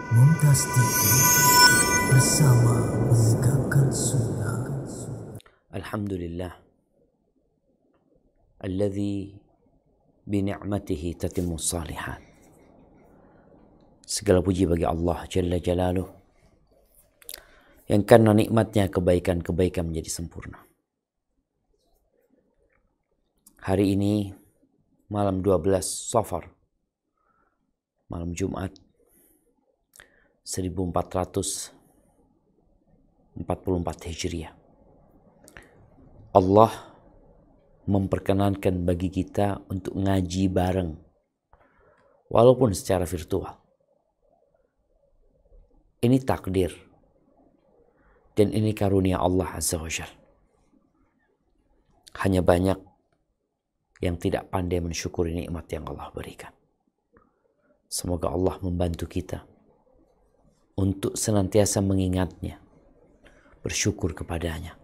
Mumtaz TV bersama menegakkan sunnah. Alhamdulillah alladzi bini'matihi tatimmus salihat. Segala puji bagi Allah Jalla Jalaluh yang karena nikmatnya kebaikan-kebaikan menjadi sempurna. Hari ini malam 12 Safar, malam Jumat 1444 Hijriah. Allah memperkenankan bagi kita untuk ngaji bareng, walaupun secara virtual. Ini takdir, dan ini karunia Allah Azza wa Jalla. Hanya banyak yang tidak pandai mensyukuri nikmat yang Allah berikan. Semoga Allah membantu kita untuk senantiasa mengingatnya, bersyukur kepadanya,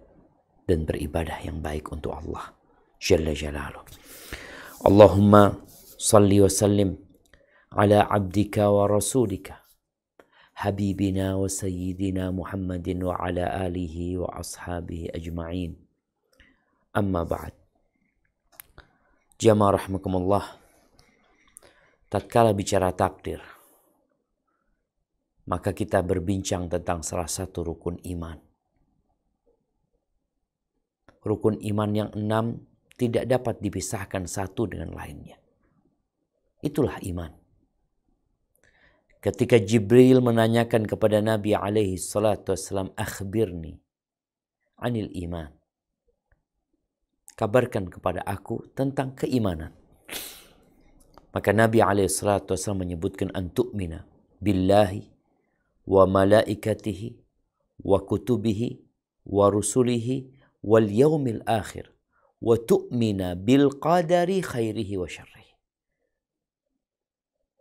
dan beribadah yang baik untuk Allah Jalla Jalaluh. Allahumma salli wa sallim ala abdika wa rasulika habibina wa sayyidina Muhammadin wa ala alihi wa ashabihi ajma'in. Amma ba'd. Jamaah rahimakumullah, tatkala bicara takdir, maka kita berbincang tentang salah satu rukun iman. Rukun iman yang 6 tidak dapat dipisahkan satu dengan lainnya. Itulah iman. Ketika Jibril menanyakan kepada Nabi alaihi salatu wassalam, akhbirni anil iman. Kabarkan kepada aku tentang keimanan. Maka Nabi alaihi salatu wassalam menyebutkan antu'mina billahi wa malaikatihi wa kutubihi wa rusulihi wal yaumil akhir wa tu'mina bil qadari khairihi wa syarrihi.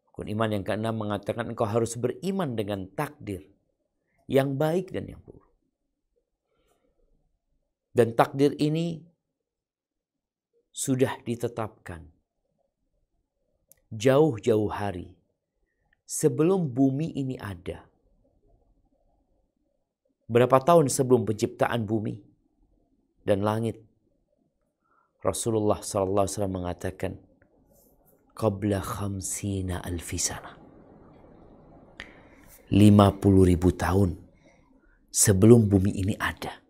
Rukun iman yang ke-6 mengatakan engkau harus beriman dengan takdir yang baik dan yang buruk. Dan takdir ini sudah ditetapkan jauh-jauh hari sebelum bumi ini ada. Berapa tahun sebelum penciptaan bumi dan langit, Rasulullah SAW mengatakan, qabla khamsina alfi sana. 50.000 tahun sebelum bumi ini ada.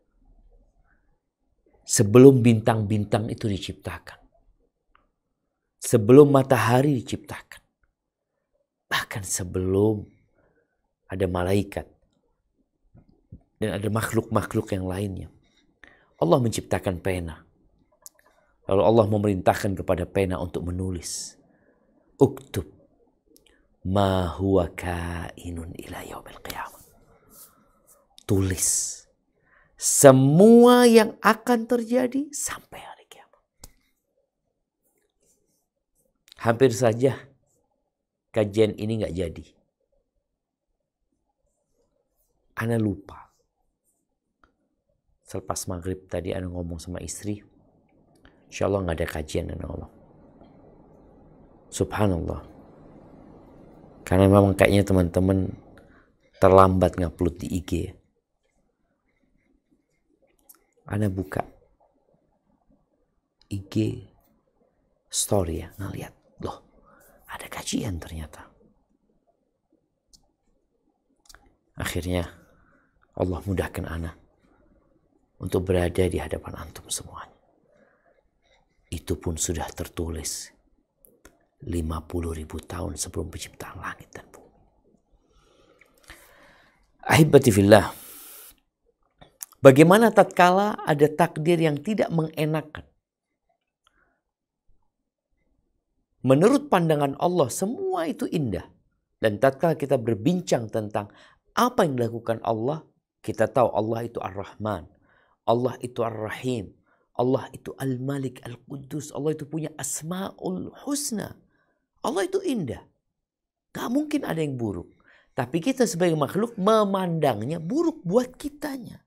Sebelum bintang-bintang itu diciptakan. Sebelum matahari diciptakan. Bahkan sebelum ada malaikat dan ada makhluk-makhluk yang lainnya. Allah menciptakan pena. Lalu Allah memerintahkan kepada pena untuk menulis. Uktub ma huwa kainun ila yaumil qiyamah. Tulis semua yang akan terjadi sampai hari kiamat. Hampir saja kajian ini nggak jadi. Ana lupa. Selepas maghrib tadi ana ngomong sama istri, insya Allah nggak ada kajian, ana ngomong. Subhanallah. Karena memang kayaknya teman-teman terlambat ngupload di IG. Ana buka IG story ya, ngeliat, loh ada kajian ternyata. Akhirnya Allah mudahkan ana untuk berada di hadapan antum semuanya. Itu pun sudah tertulis 50.000 tahun sebelum penciptaan langit dan bumi. Ahibati fillah, bagaimana tatkala ada takdir yang tidak mengenakan? Menurut pandangan Allah semua itu indah. Dan tatkala kita berbincang tentang apa yang dilakukan Allah, kita tahu Allah itu Ar-Rahman, Allah itu Ar-Rahim, Allah itu Al-Malik, Al-Quddus, Allah itu punya Asma'ul Husna. Allah itu indah. Gak mungkin ada yang buruk. Tapi kita sebagai makhluk memandangnya buruk buat kitanya.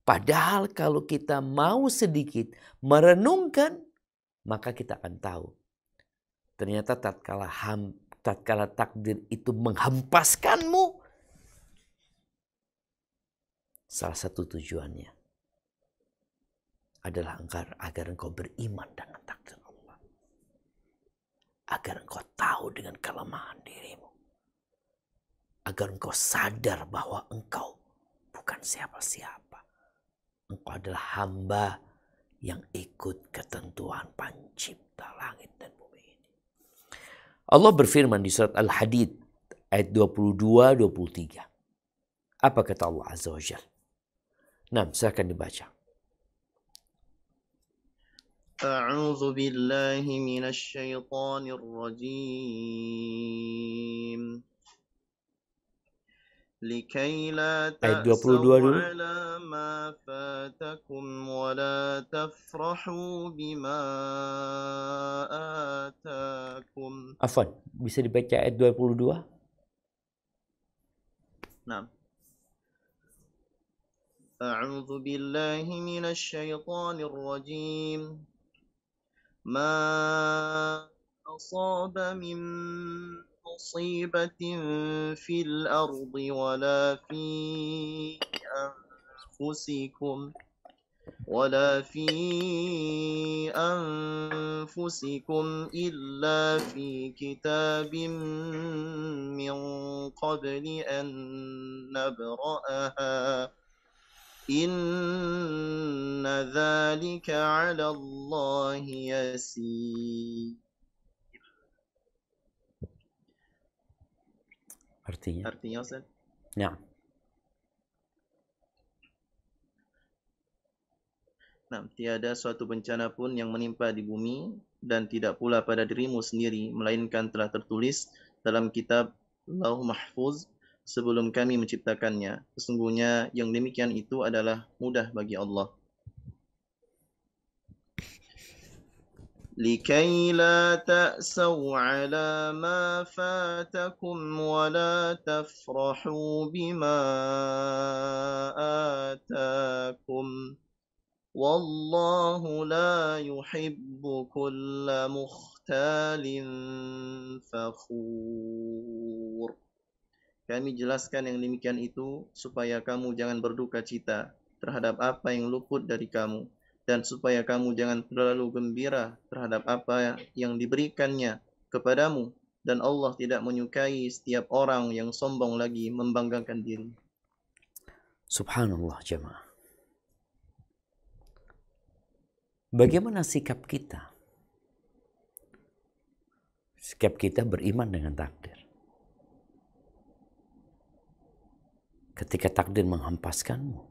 Padahal kalau kita mau sedikit merenungkan, maka kita akan tahu. Ternyata tatkala takdir itu menghempaskanmu, Salah satu tujuannya adalah agar engkau beriman dengan takdir Allah. Agar engkau tahu dengan kelemahan dirimu. Agar engkau sadar bahwa engkau bukan siapa-siapa. Engkau adalah hamba yang ikut ketentuan pencipta langit dan bumi ini. Allah berfirman di surat Al-Hadid ayat 22-23. Apa kata Allah Azza wa Jalla? Nah, silakan dibaca. أعوذ بالله من الشيطان الرجيم لكي لا Ayat 22 تأسوا dulu. على ما فاتكم ولا تفرحوا بما آتاكم. Afwan, bisa dibaca ayat 22? نعم. أعوذ بالله من الشيطان الرجيم ما أصاب من مصيبة في الأرض ولا في أنفسكم إلا في كتاب من قبل أن نبرأها إن ذلك على الله يسير. Artinya Ustaz? Nah. Nah, tiada suatu bencana pun yang menimpa di bumi dan tidak pula pada dirimu sendiri, melainkan telah tertulis dalam kitab Lauh Mahfuz sebelum kami menciptakannya. Sesungguhnya yang demikian itu adalah mudah bagi Allah. لكي لا تأسوا على ما فاتكم ولا تفرحوا بما آتاكم والله لا يحب كل مختال فخور. Kami jelaskan yang demikian itu supaya kamu jangan berduka cita terhadap apa yang luput dari kamu, dan supaya kamu jangan terlalu gembira terhadap apa yang diberikannya kepadamu, dan Allah tidak menyukai setiap orang yang sombong lagi membanggakan diri. Subhanallah jemaah. Bagaimana sikap kita? Sikap kita beriman dengan takdir. Ketika takdir menghempaskanmu,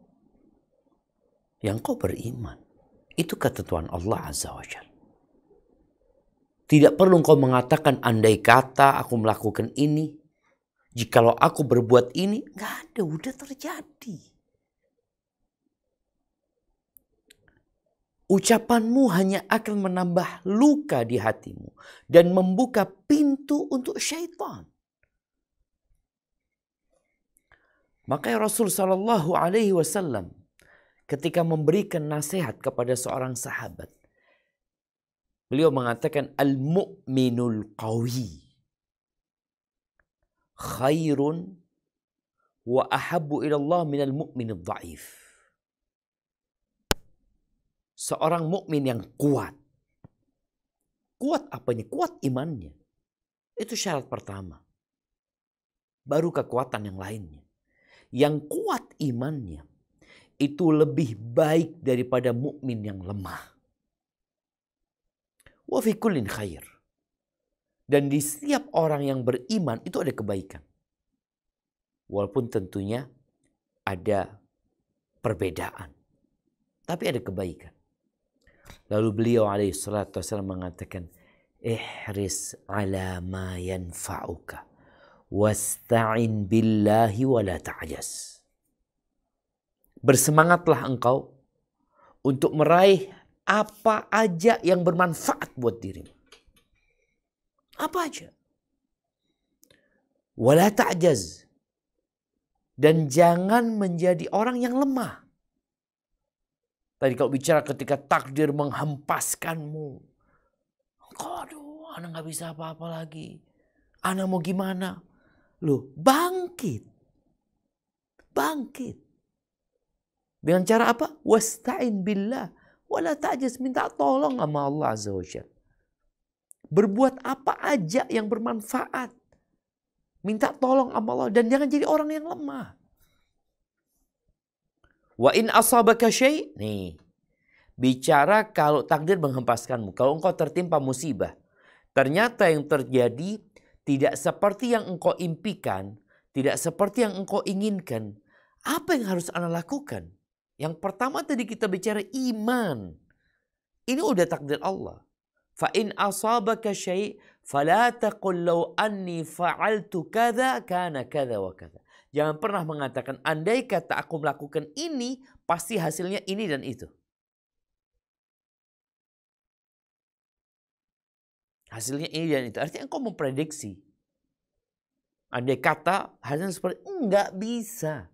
yang kau beriman, itu ketentuan Allah Azza wa Jalla. Tidak perlu kau mengatakan andai kata aku melakukan ini, jikalau aku berbuat ini, nggak ada, udah terjadi. Ucapanmu hanya akan menambah luka di hatimu dan membuka pintu untuk syaitan. Maka Rasul Shallallahu Alaihi Wasallam ketika memberikan nasihat kepada seorang sahabat, beliau mengatakan al-mu'minul qawi khairun wa ahabbu ila Allah minal mu'minid dha'if. Seorang mukmin yang kuat. Kuat apanya? Kuat imannya. Itu syarat pertama. Baru kekuatan yang lainnya. Yang kuat imannya itu lebih baik daripada mukmin yang lemah. Wa fi kullin khair. Dan di setiap orang yang beriman itu ada kebaikan. Walaupun tentunya ada perbedaan. Tapi ada kebaikan. Lalu beliau alaihi salatu wasallam mengatakan, ihris ala ma yanfa'uka wasta'in billahi wa la ta'jas. Bersemangatlah engkau untuk meraih apa aja yang bermanfaat buat dirimu. Apa aja. Wa la ta'jaz. Dan jangan menjadi orang yang lemah. Tadi kau bicara ketika takdir menghempaskanmu. Aduh, anak gak bisa apa-apa lagi. Anak mau gimana? Loh, bangkit. Bangkit. Dengan cara apa? Wasta'in billah. Wala ta'jaz, minta tolong sama Allah Azza wa Jalla. Berbuat apa aja yang bermanfaat. Minta tolong sama Allah dan jangan jadi orang yang lemah. Wa in asabaka syai', nih. Bicara kalau takdir menghempaskanmu, kalau engkau tertimpa musibah, ternyata yang terjadi tidak seperti yang engkau impikan, tidak seperti yang engkau inginkan. Apa yang harus Anda lakukan? Yang pertama tadi kita bicara iman. Ini udah takdir Allah. Fa in asabaka syai' fala taqul law anni fa'altu kadza kana kadza wa kadza. Jangan pernah mengatakan andai kata aku melakukan ini pasti hasilnya ini dan itu. Hasilnya ini dan itu. Artinya engkau memprediksi. Andai kata hasilnya seperti enggak bisa.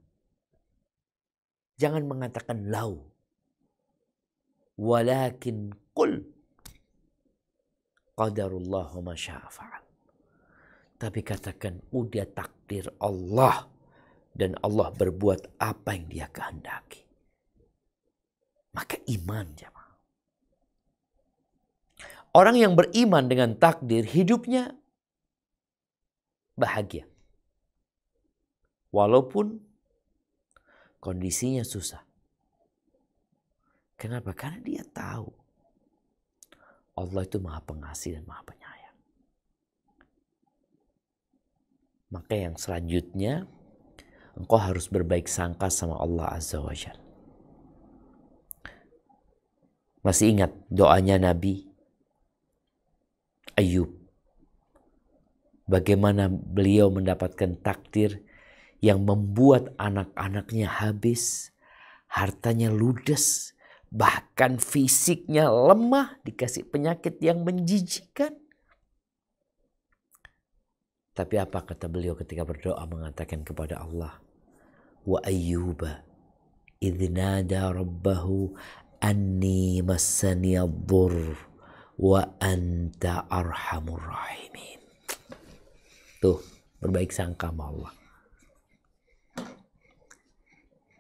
Jangan mengatakan lau. Walakin qul qadarullah wa ma syaa fa'al. Tapi katakan udah takdir Allah dan Allah berbuat apa yang Dia kehendaki. Maka iman, jemaah. Orang yang beriman dengan takdir hidupnya bahagia. Walaupun kondisinya susah. Kenapa? Karena dia tahu Allah itu Maha Pengasih dan Maha Penyayang. Maka yang selanjutnya engkau harus berbaik sangka sama Allah Azza wa Jalla. Masih ingat doanya Nabi Ayub? Bagaimana beliau mendapatkan takdir yang membuat anak-anaknya habis, hartanya ludes, bahkan fisiknya lemah, dikasih penyakit yang menjijikkan. Tapi apa kata beliau ketika berdoa mengatakan kepada Allah? Wa ayyuba idh nada rabbahu anni massani ad-dhurr wa anta arhamur rahimin. Tuh, berbaik sangka sama Allah.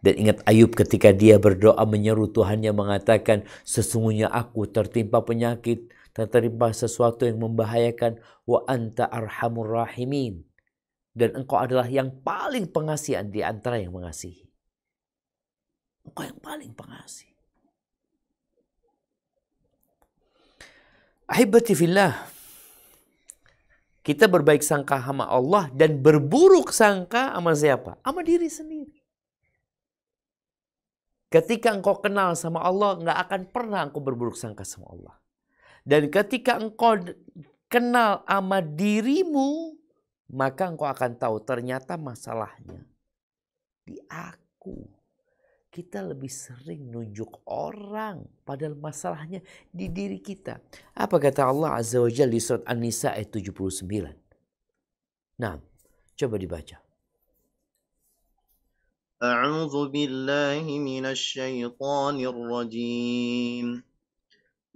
Dan ingat Ayub ketika dia berdoa menyeru Tuhannya mengatakan, sesungguhnya aku tertimpa penyakit, tertimpa sesuatu yang membahayakan, wa anta arhamur rahimin. Dan engkau adalah yang paling pengasih di antara yang mengasihi. Engkau yang paling pengasih. Ahibati fillah. Kita berbaik sangka sama Allah dan berburuk sangka sama siapa? Sama diri sendiri. Ketika engkau kenal sama Allah, nggak akan pernah engkau berburuk sangka sama Allah. Dan ketika engkau kenal sama dirimu, maka engkau akan tahu ternyata masalahnya di aku. Kita lebih sering nunjuk orang, padahal masalahnya di diri kita. Apa kata Allah Azza wa Jalla di surat An-Nisa ayat 79? Nah, coba dibaca. A'udzu billahi minasy syaithanir rajim.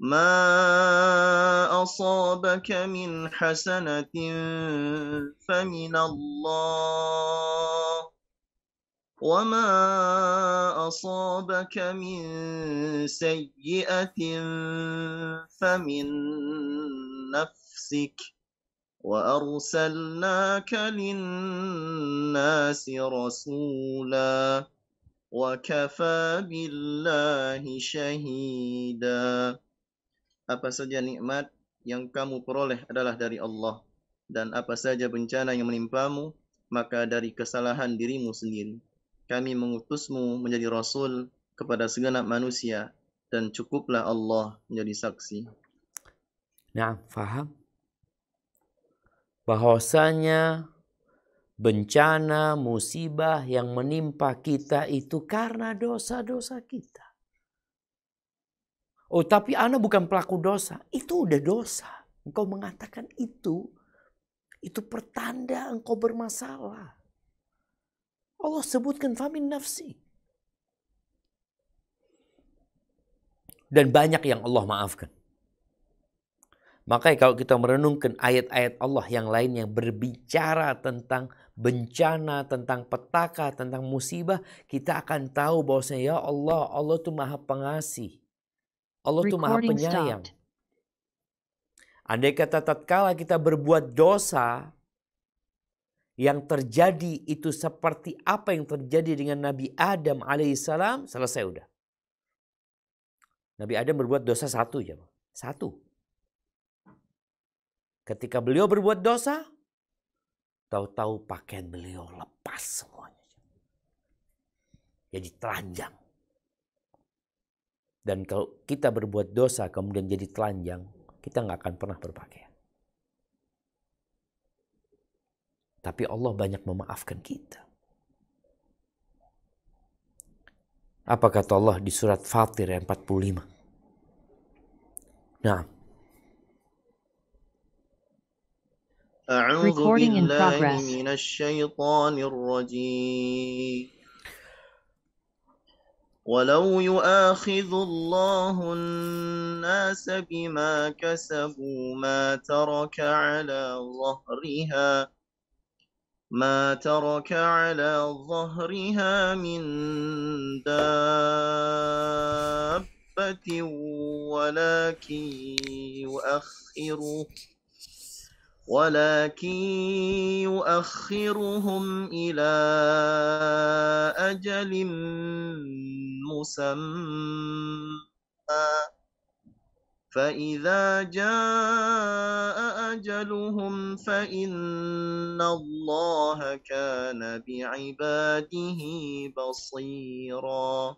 Ma asabaka min hasanatin faminallah wa ma asabaka min sayyi'atin famin nafsik wa arsalnaka lin-nasi rasula wa kafa billahi syahida. Apa saja nikmat yang kamu peroleh adalah dari Allah, dan apa saja bencana yang menimpamu maka dari kesalahan dirimu sendiri. Kami mengutusmu menjadi rasul kepada segenap manusia, dan cukuplah Allah menjadi saksi. Nah, faham? Bahwasanya bencana, musibah yang menimpa kita itu karena dosa-dosa kita. Oh, tapi Ana bukan pelaku dosa. Itu udah dosa. Engkau mengatakan itu pertanda engkau bermasalah. Allah sebutkan famin nafsi. Dan banyak yang Allah maafkan. Makanya kalau kita merenungkan ayat-ayat Allah yang lain yang berbicara tentang bencana, tentang petaka, tentang musibah, kita akan tahu bahwasanya ya Allah, Allah itu Maha Pengasih. Allah itu Maha Recording Penyayang. stopped. Andai kata tatkala kita berbuat dosa, yang terjadi itu seperti apa yang terjadi dengan Nabi Adam alaihissalam, selesai udah. Nabi Adam berbuat dosa satu ya, satu. Ketika beliau berbuat dosa, tahu-tahu pakaian beliau lepas semuanya. Jadi telanjang. Dan kalau kita berbuat dosa kemudian jadi telanjang, kita nggak akan pernah berpakaian. Tapi Allah banyak memaafkan kita. Apa kata Allah di surat Fatir ayat 45? Nah. A'udzu Recording in billahi progress. minasy syaithanir rajim. ولو يؤاخذ الله الناس بما كسبوا ما ترك على ظهرها من دابة ولكن يؤخرهم إلى أجل مسمى فإذا جاء أجلهم فإن الله كان بعباده بصيرا.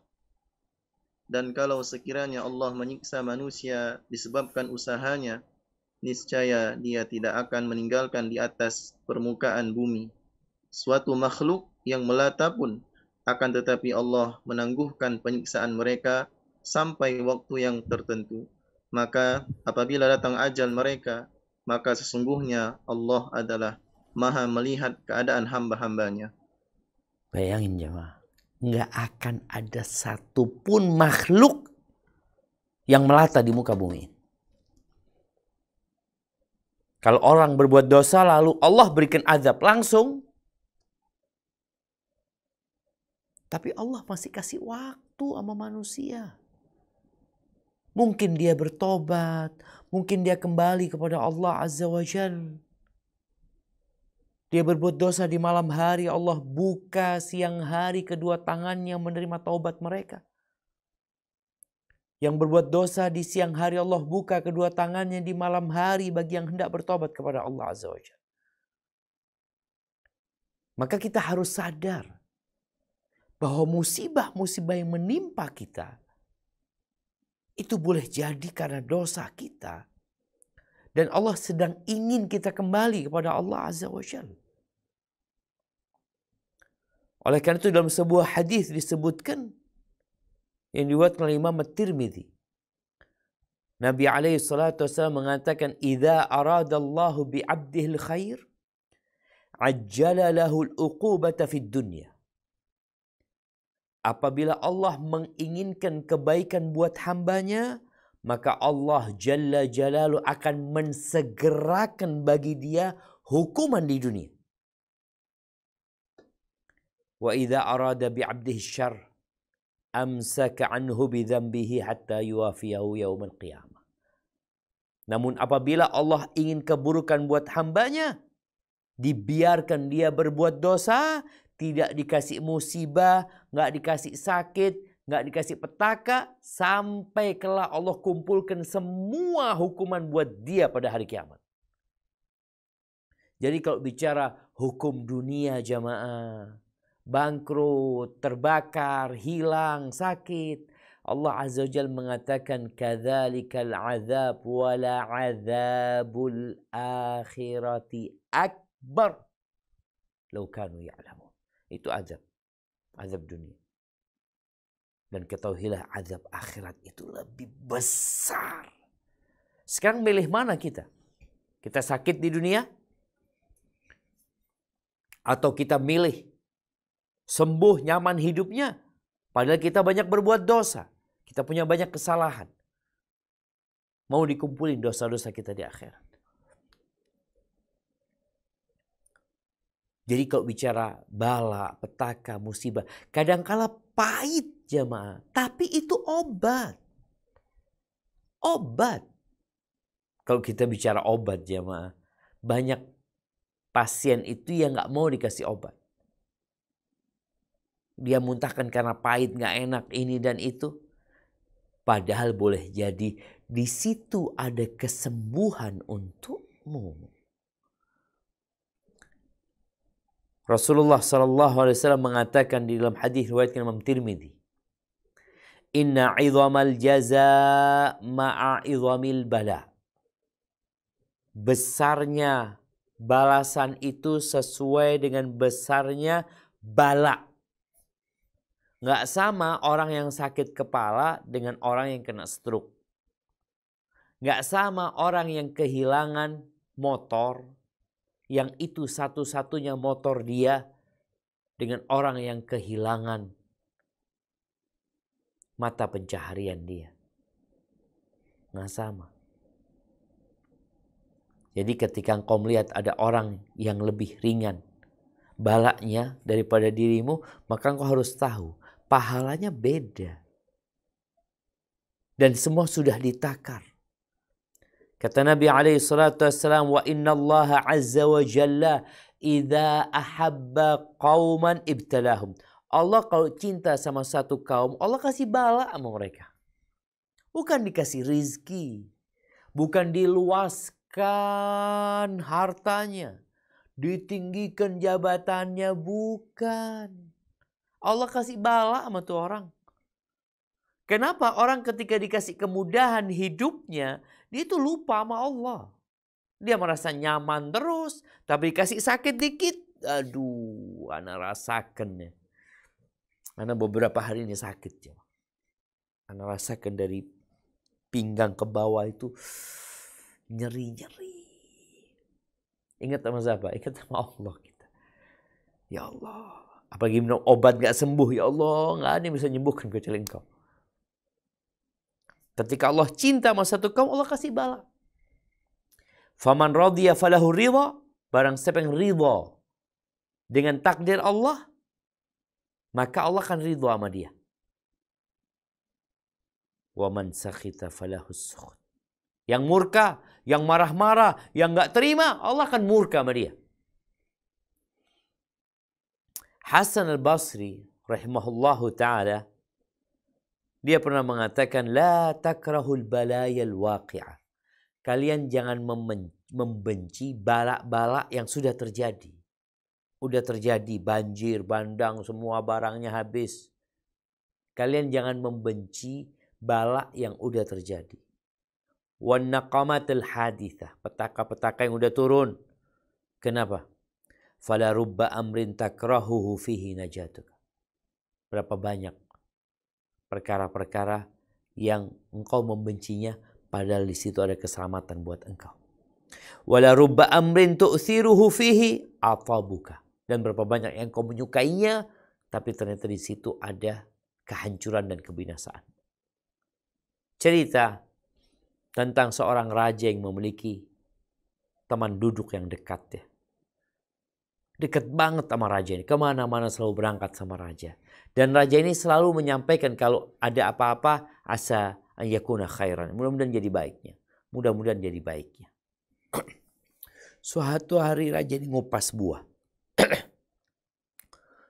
Dan kalau sekiranya Allah menyiksa manusia disebabkan usahanya, niscaya dia tidak akan meninggalkan di atas permukaan bumi suatu makhluk yang melata pun, akan tetapi Allah menangguhkan penyiksaan mereka sampai waktu yang tertentu. Maka apabila datang ajal mereka, maka sesungguhnya Allah adalah Maha melihat keadaan hamba-hambanya. Bayangin jemaah, nggak akan ada satupun makhluk yang melata di muka bumi. Kalau orang berbuat dosa lalu Allah berikan azab langsung. Tapi Allah masih kasih waktu sama manusia. Mungkin dia bertobat. Mungkin dia kembali kepada Allah Azza wa Jalla. Dia berbuat dosa di malam hari. Allah buka siang hari kedua tangannya menerima taubat mereka. Yang berbuat dosa di siang hari Allah buka kedua tangannya di malam hari bagi yang hendak bertobat kepada Allah Azza wa Jalla. Maka kita harus sadar bahwa musibah-musibah yang menimpa kita itu boleh jadi karena dosa kita. Dan Allah sedang ingin kita kembali kepada Allah Azza wa Jalla. Oleh karena itu dalam sebuah hadis disebutkan yang diriwayatkan oleh Imam At-Tirmidzi. Nabi alaihi salatu wasallam mengatakan, "Idza aradallahu bi'abdihi al-khair, ajjala lahu al-uqubata fid dunya." Apabila Allah menginginkan kebaikan buat hambanya, maka Allah Jalla Jalaluhu akan mensegerakan bagi dia hukuman di dunia. Wa idza arada bi'abdihi syarr, amsaka anhu bidzambihi hatta yuwafiyahu yaumal qiyamah. Namun apabila Allah ingin keburukan buat hambanya, dibiarkan dia berbuat dosa, tidak dikasih musibah, nggak dikasih sakit, nggak dikasih petaka, sampai kelak Allah kumpulkan semua hukuman buat dia pada hari kiamat. Jadi kalau bicara hukum dunia jamaah, bangkrut, terbakar, hilang, sakit, Allah Azza wa Jalla mengatakan kadzalikal azab wala azabul akhirati akbar law kanu ya'lamun. Itu azab dunia. Dan ketahuilah azab akhirat itu lebih besar. Sekarang milih mana kita? Kita sakit di dunia? Atau kita milih sembuh nyaman hidupnya, padahal kita banyak berbuat dosa, kita punya banyak kesalahan. Mau dikumpulin dosa-dosa kita di akhirat. Jadi kalau bicara bala, petaka, musibah, kadangkala pahit jamaah, tapi itu obat. Obat. Kalau kita bicara obat jamaah, banyak pasien itu yang nggak mau dikasih obat. Dia muntahkan karena pahit, nggak enak, ini dan itu. Padahal boleh jadi di situ ada kesembuhan untukmu. Rasulullah SAW mengatakan di dalam hadis riwayat Imam Tirmidzi, Inna 'idhamal jaza ma'a 'idhamil bala. Besarnya balasan itu sesuai dengan besarnya bala. Nggak sama orang yang sakit kepala dengan orang yang kena stroke. Nggak sama orang yang kehilangan motor, yang itu satu-satunya motor dia, dengan orang yang kehilangan mata pencaharian dia. Nggak sama. Jadi ketika engkau melihat ada orang yang lebih ringan balanya daripada dirimu, maka engkau harus tahu pahalanya beda. Dan semua sudah ditakar. Kata Nabi SAW, wa inna Allah azza wa jalla idza ahabba qauman ibtalahum. Allah kalau cinta sama satu kaum, Allah kasih bala sama mereka. Bukan dikasih rizki. Bukan diluaskan hartanya. Ditinggikan jabatannya, bukan. Allah kasih bala sama tuh orang. Kenapa orang ketika dikasih kemudahan hidupnya, dia itu lupa sama Allah. Dia merasa nyaman terus, tapi dikasih sakit dikit, aduh, anak rasakan ya. Anak beberapa hari ini sakit ya. Anak rasakan dari pinggang ke bawah itu nyeri-nyeri. Ingat sama siapa? Ingat sama Allah kita. Ya Allah, apalagi minum obat gak sembuh, ya Allah, gak ada yang bisa menyembuhkan kecuali Engkau. Ketika Allah cinta sama satu kaum, Allah kasih bala. Faman radhiya falahu ridha, barang siapa yang ridha dengan takdir Allah, maka Allah akan ridha sama dia. Wa man sakhita falahu sukhut. Yang murka, yang marah-marah, yang enggak terima, Allah akan murka sama dia. Hasan al-Basri rahimahullahu ta'ala, dia pernah mengatakan, la takrahul balayal waqi'ah. Kalian jangan membenci bala-bala yang sudah terjadi. Udah terjadi banjir, bandang, semua barangnya habis. Kalian jangan membenci bala yang udah terjadi. Wan naqamatul hadithah, petaka-petaka yang udah turun. Kenapa? Fala rubba amrin takrahuhu fihi najatuka. Berapa banyak perkara-perkara yang engkau membencinya, padahal di situ ada keselamatan buat engkau. Wala rubba amrin tu'thiruhu fihi atabuka. Dan berapa banyak yang engkau menyukainya, tapi ternyata di situ ada kehancuran dan kebinasaan. Cerita tentang seorang raja yang memiliki teman duduk yang dekat ya. Dekat banget sama raja ini. Kemana-mana selalu berangkat sama raja. Dan raja ini selalu menyampaikan kalau ada apa-apa, asa an yakuna khairan. Mudah-mudahan jadi baiknya. Mudah-mudahan jadi baiknya. Suatu hari raja ini ngupas buah.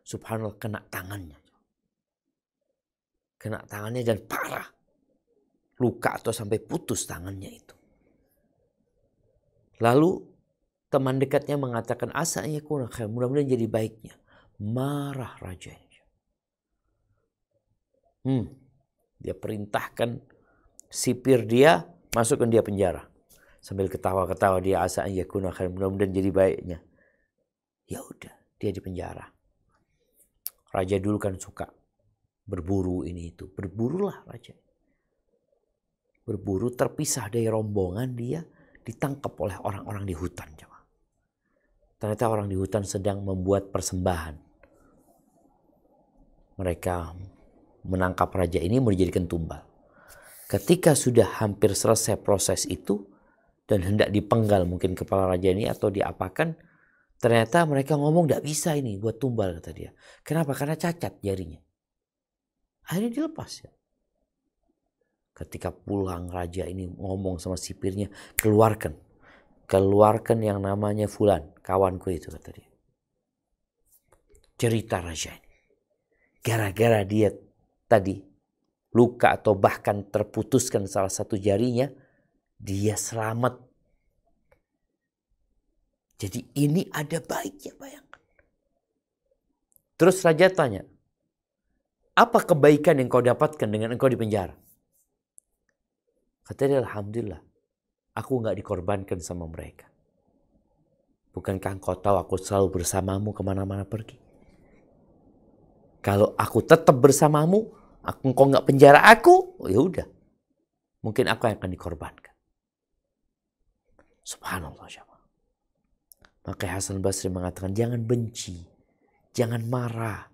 Subhanallah, kena tangannya. Kena tangannya dan parah. Luka atau sampai putus tangannya itu. Lalu teman dekatnya mengatakan, asa an yakuna khairan. Mudah-mudahan jadi baiknya. Marah raja ini. Dia perintahkan sipir dia masukkan dia penjara. Sambil ketawa-ketawa dia, asa an yakuna khairan, mudah-mudahan jadi baiknya. Ya udah, dia di penjara. Raja dulu kan suka berburu ini itu. Berburulah raja. Berburu, terpisah dari rombongan, dia ditangkap oleh orang-orang di hutan. Ternyata orang di hutan sedang membuat persembahan. Mereka menangkap raja ini mau dijadikan tumbal. Ketika sudah hampir selesai proses itu dan hendak dipenggal mungkin kepala raja ini atau diapakan, Ternyata mereka ngomong tidak bisa ini buat tumbal, kata dia. Kenapa? Karena cacat jarinya. Akhirnya dilepas ya. Ketika pulang raja ini ngomong sama sipirnya, keluarkan yang namanya Fulan, kawanku itu, kata dia. Cerita raja ini. Gara-gara dia tadi luka atau bahkan terputuskan salah satu jarinya, dia selamat. Jadi ini ada baiknya, bayangkan. Terus raja tanya, apa kebaikan yang kau dapatkan dengan engkau di penjara? Kata dia, alhamdulillah, aku nggak dikorbankan sama mereka. Bukankah engkau tahu aku selalu bersamamu kemana-mana pergi? Kalau aku tetap bersamamu, engkau nggak penjara aku, ya udah, mungkin aku yang akan dikorbankan. Subhanallah, jemaah. Maka Hasan Basri mengatakan, jangan benci, jangan marah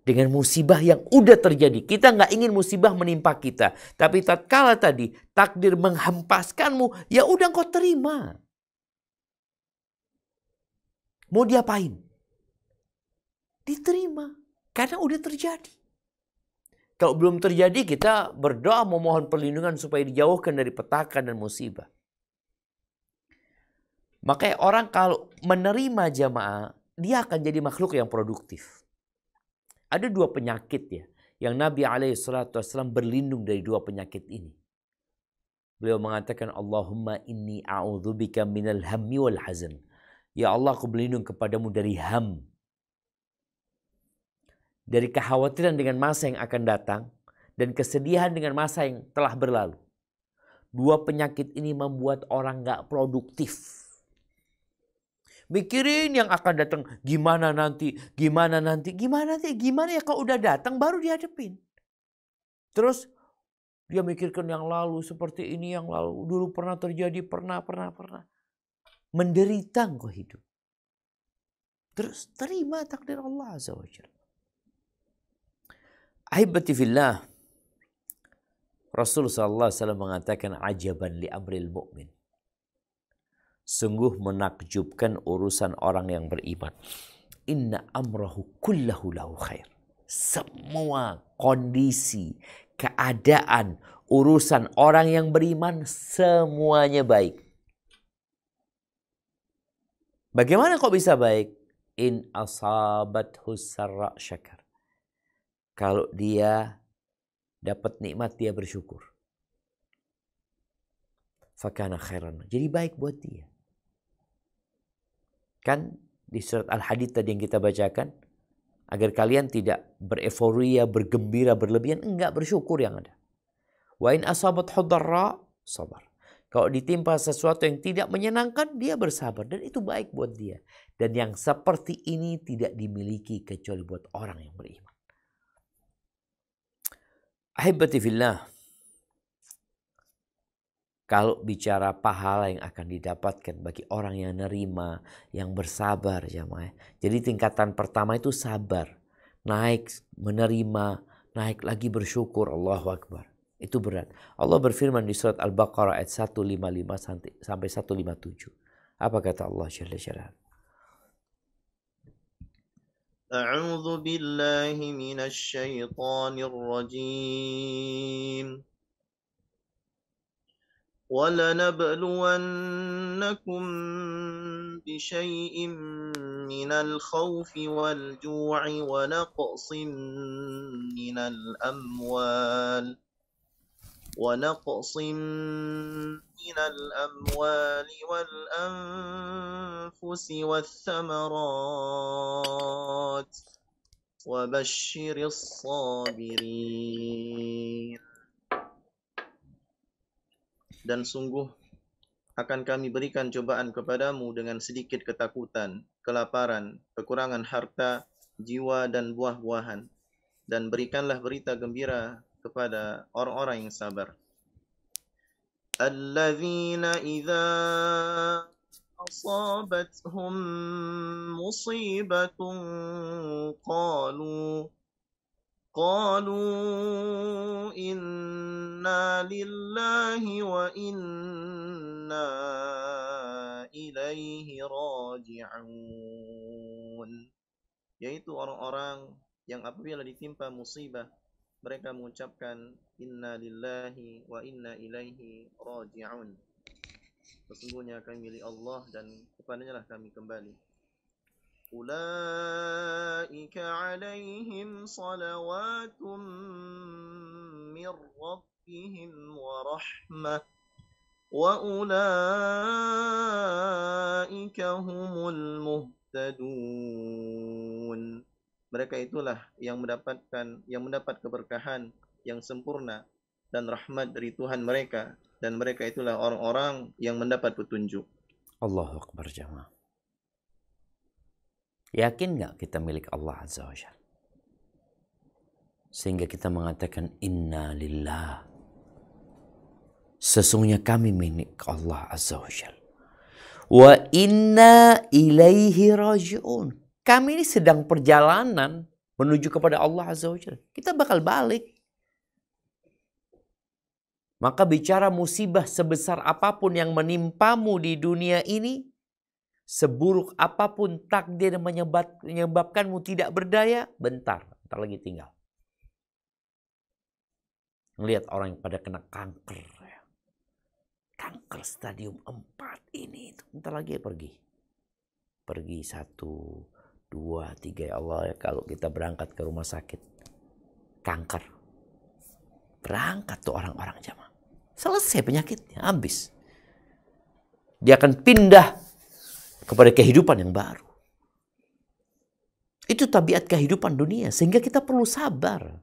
dengan musibah yang udah terjadi. Kita nggak ingin musibah menimpa kita. Tapi tatkala tadi takdir menghempaskanmu, ya udah kau terima. Mau diapain? Diterima. Karena udah terjadi. Kalau belum terjadi, kita berdoa memohon perlindungan supaya dijauhkan dari petaka dan musibah. Makanya orang kalau menerima jamaah, dia akan jadi makhluk yang produktif. Ada dua penyakit ya, yang Nabi SAW berlindung dari dua penyakit ini. Beliau mengatakan, Allahumma inni a'udzubika minal hammi wal hazan. Ya Allah, aku berlindung kepadamu dari ham. Dari kekhawatiran dengan masa yang akan datang. Dan kesedihan dengan masa yang telah berlalu. Dua penyakit ini membuat orang gak produktif. Mikirin yang akan datang, gimana nanti ya kalau udah datang baru dihadapin. Terus dia mikirkan yang lalu seperti ini, yang lalu dulu pernah terjadi, pernah. Menderita engkau hidup. Terus terima takdir Allah Azza wa Jalla. Ahibati fillah, Rasulullah SAW mengatakan, ajaban li amril mu'min. Sungguh menakjubkan urusan orang yang beriman. Inna amrahu kullahu lahu khair. Semua kondisi, keadaan, urusan orang yang beriman semuanya baik. Bagaimana kok bisa baik? In asabathu sarra syakar. Kalau dia dapat nikmat, dia bersyukur. Fakana khairan. Jadi baik buat dia. Kan di surat Al-Hadid tadi yang kita bacakan, agar kalian tidak bereforia, bergembira, berlebihan, enggak, bersyukur yang ada. Wa in asabat hudarra sabar. Kalau ditimpa sesuatu yang tidak menyenangkan, dia bersabar dan itu baik buat dia. Dan yang seperti ini tidak dimiliki kecuali buat orang yang beriman. Ahibati fillah, kalau bicara pahala yang akan didapatkan bagi orang yang nerima, yang bersabar, jamaah. Jadi tingkatan pertama itu sabar. Naik, menerima, naik lagi bersyukur, Allahu Akbar. Itu berat. Allah berfirman di surat Al-Baqarah ayat 155 sampai 157. Apa kata Allah Jalla Jalaluhu? A'udzu billahi minasy syaithanir rajim. وَلَنَبْلُوَنَّكُمْ بِشَيْءٍ مِّنَ الْخَوْفِ وَالْجُوعِ وَنَقْصٍ مِّنَ الْأَمْوَالِ وَالْأَنفُسِ وَالثَّمَرَاتِ وَبَشِّرِ الصَّابِرِينَ. Dan sungguh akan kami berikan cobaan kepadamu dengan sedikit ketakutan, kelaparan, kekurangan harta, jiwa dan buah-buahan. Dan berikanlah berita gembira kepada orang-orang yang sabar. Alladzina idza asabathum musibatun قالوا إنا لله وإنا إليه إليه راجعون. Yaitu orang-orang yang apabila ditimpa musibah mereka mengucapkan inna lillahi wa inna ilaihi raji'un. Sesungguhnya kami milik Allah dan kepadanya lah kami kembali. Ulaika alaihim salawatun min rabbihim wa rahmah wa ulaika humul muhtadun. Mereka itulah yang mendapat keberkahan yang sempurna dan rahmat dari Tuhan mereka, dan mereka itulah orang-orang yang mendapat petunjuk. Allahu Akbar jamaah. Yakin nggak kita milik Allah Azza wa Jalla? Sehingga kita mengatakan inna lillah. Sesungguhnya kami milik Allah Azza wa Jalla. Wa inna ilaihi raji'un. Kami ini sedang perjalanan menuju kepada Allah Azza wa Jalla. Kita bakal balik. Maka bicara musibah sebesar apapun yang menimpamu di dunia ini, seburuk apapun takdir yang menyebabkanmu tidak berdaya, bentar lagi tinggal. Melihat orang yang pada kena kanker. Kanker stadium 4 ini, bentar lagi pergi. Pergi 1, 2, 3 ya Allah ya, kalau kita berangkat ke rumah sakit. Kanker. Berangkat tuh orang-orang jamaah. Selesai penyakitnya, habis. Dia akan pindah kepada kehidupan yang baru. Itu tabiat kehidupan dunia. Sehingga kita perlu sabar.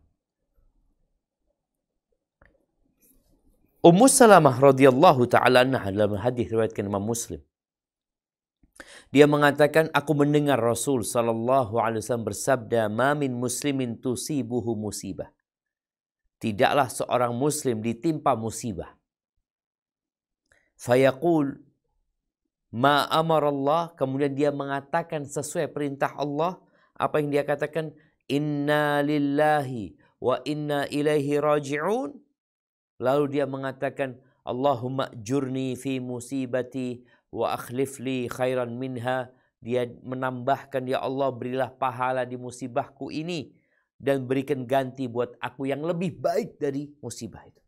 Ummu Salamah radhiyallahu ta'ala anha dalam hadis riwayatkan Imam Muslim. Dia mengatakan, aku mendengar Rasul sallallahu alaihi wasallam bersabda, "Ma min muslimin tusibuhu musibah." Tidaklah seorang muslim ditimpa musibah. Fayaqul ma amarallah, kemudian dia mengatakan sesuai perintah Allah, apa yang dia katakan, inna lillahi wa inna ilaihi raji'un. Lalu dia mengatakan, Allahumma ajurni fi musibati wa akhlif li khairan minha. Dia menambahkan, ya Allah berilah pahala di musibahku ini dan berikan ganti buat aku yang lebih baik dari musibah itu.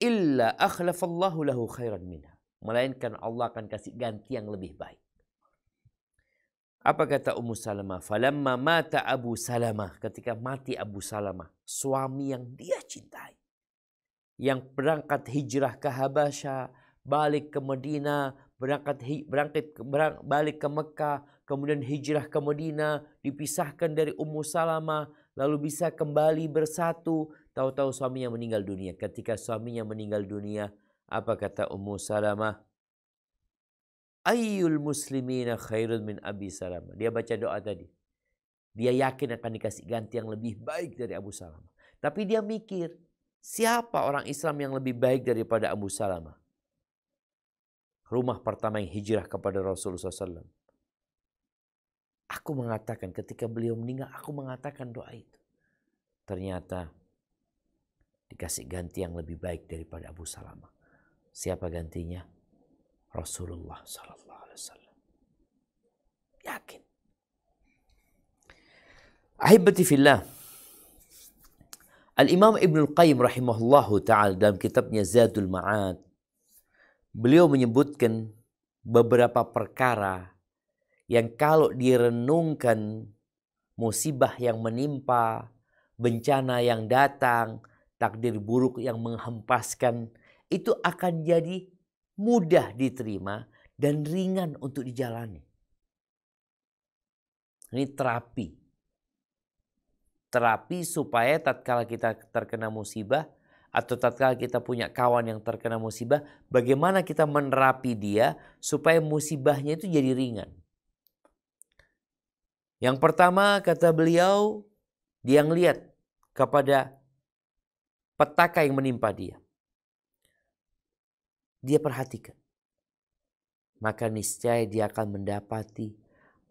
Illa akhlafallahu lahu khairan minha. Melainkan Allah akan kasih ganti yang lebih baik. Apa kata Ummu Salamah? Falamma mata Abu Salamah. Ketika mati Abu Salamah. Suami yang dia cintai. Yang berangkat hijrah ke Habasyah. Balik ke Madinah. Balik ke Mekah. Kemudian hijrah ke Madinah. Dipisahkan dari Ummu Salamah. Lalu bisa kembali bersatu. Tahu-tahu suaminya meninggal dunia. Ketika suaminya meninggal dunia. Apa kata Ummu Salamah? Ayyul muslimina khairun min Abi Salamah. Dia baca doa tadi. Dia yakin akan dikasih ganti yang lebih baik dari Abu Salamah. Tapi dia mikir, siapa orang Islam yang lebih baik daripada Abu Salamah? Rumah pertama yang hijrah kepada Rasulullah SAW. Aku mengatakan ketika beliau meninggal, aku mengatakan doa itu. Ternyata dikasih ganti yang lebih baik daripada Abu Salamah. Siapa gantinya? Rasulullah sallallahu alaihi wasallam. Yakin. Ahibati fillah. Al-Imam Ibnul Qayyim rahimahullahu ta'ala dalam kitabnya Zadul Ma'ad. Beliau menyebutkan beberapa perkara yang kalau direnungkan musibah yang menimpa, bencana yang datang, takdir buruk yang menghempaskan, itu akan jadi mudah diterima dan ringan untuk dijalani. Ini terapi. Terapi supaya tatkala kita terkena musibah atau tatkala kita punya kawan yang terkena musibah, bagaimana kita menerapi dia supaya musibahnya itu jadi ringan. Yang pertama kata beliau, dia ngelihat kepada petaka yang menimpa dia. Dia perhatikan. Maka niscaya dia akan mendapati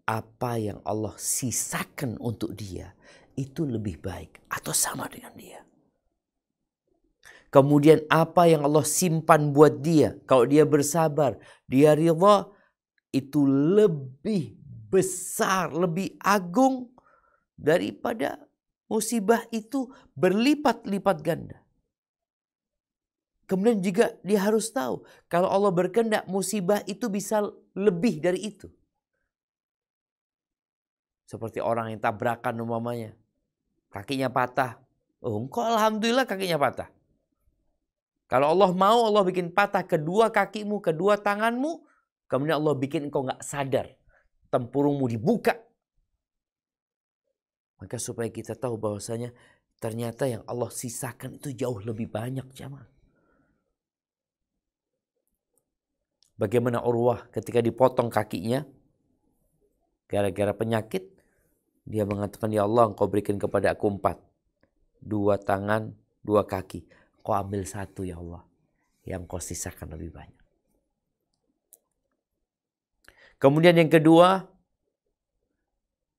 apa yang Allah sisakan untuk dia itu lebih baik atau sama dengan dia. Kemudian apa yang Allah simpan buat dia. Kalau dia bersabar, dia ridha, itu lebih besar, lebih agung daripada musibah itu berlipat-lipat ganda. Kemudian juga dia harus tahu, kalau Allah berkehendak musibah itu bisa lebih dari itu. Seperti orang yang tabrakan umpamanya, kakinya patah. Oh, engkau alhamdulillah kakinya patah. Kalau Allah mau, Allah bikin patah kedua kakimu, kedua tanganmu. Kemudian Allah bikin engkau gak sadar. Tempurungmu dibuka. Maka supaya kita tahu bahwasanya ternyata yang Allah sisakan itu jauh lebih banyak, jamaah. Bagaimana Urwah ketika dipotong kakinya gara-gara penyakit, dia mengatakan, ya Allah, engkau berikan kepada aku 4. 2 tangan, 2 kaki. Kau ambil 1 ya Allah, yang kau sisakan lebih banyak. Kemudian yang kedua,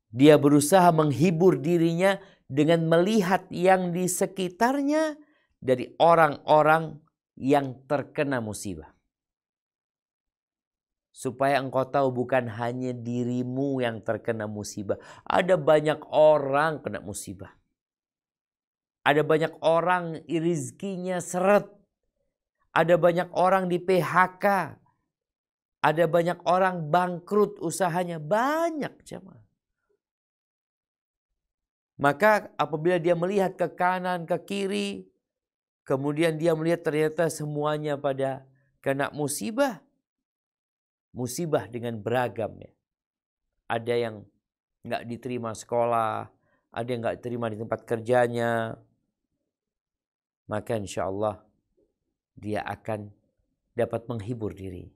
dia berusaha menghibur dirinya dengan melihat yang di sekitarnya dari orang-orang yang terkena musibah. Supaya engkau tahu bukan hanya dirimu yang terkena musibah. Ada banyak orang kena musibah. Ada banyak orang rizkinya seret. Ada banyak orang di PHK. Ada banyak orang bangkrut usahanya. Banyak, jemaah. Maka apabila dia melihat ke kanan, ke kiri. Kemudian dia melihat ternyata semuanya pada kena musibah. Musibah dengan beragamnya. Ada yang nggak diterima sekolah. Ada yang nggak diterima di tempat kerjanya. Maka insya Allah dia akan dapat menghibur diri.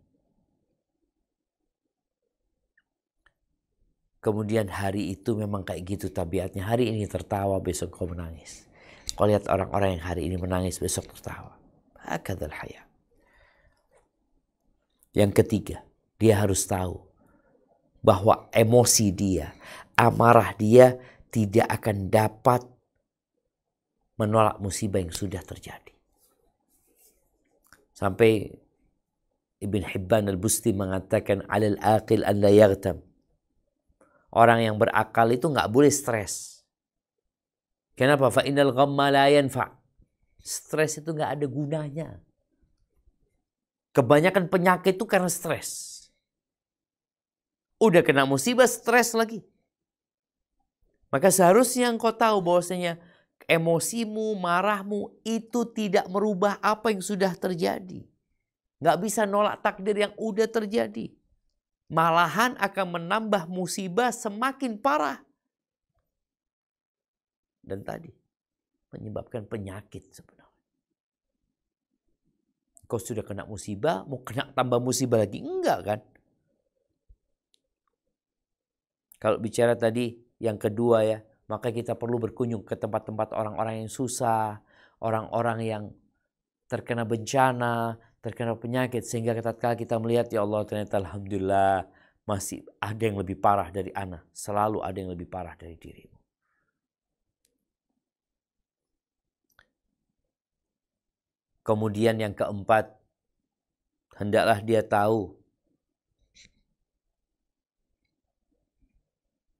Kemudian hari itu memang kayak gitu tabiatnya. Hari ini tertawa, besok kau menangis. Kau lihat orang-orang yang hari ini menangis, besok tertawa. Hakadzal hayat. Yang ketiga, dia harus tahu bahwa emosi dia, amarah dia tidak akan dapat menolak musibah yang sudah terjadi. Sampai Ibn Hibban al-Busti mengatakan, alal aqil an la yaghtam. Orang yang berakal itu nggak boleh stres. Kenapa? Fa innal ghamma la yanfa. Stres itu nggak ada gunanya. Kebanyakan penyakit itu karena stres. Udah kena musibah, stres lagi. Maka seharusnya engkau tahu bahwasanya emosimu, marahmu itu tidak merubah apa yang sudah terjadi. Nggak bisa nolak takdir yang udah terjadi. Malahan akan menambah musibah semakin parah. Dan tadi menyebabkan penyakit sebenarnya. Kau sudah kena musibah, mau kena tambah musibah lagi? Enggak kan? Kalau bicara tadi yang kedua ya, maka kita perlu berkunjung ke tempat-tempat orang-orang yang susah, orang-orang yang terkena bencana, terkena penyakit, sehingga tatkala kita melihat, ya Allah, ternyata alhamdulillah masih ada yang lebih parah dari ana, selalu ada yang lebih parah dari dirimu. Kemudian yang keempat, hendaklah dia tahu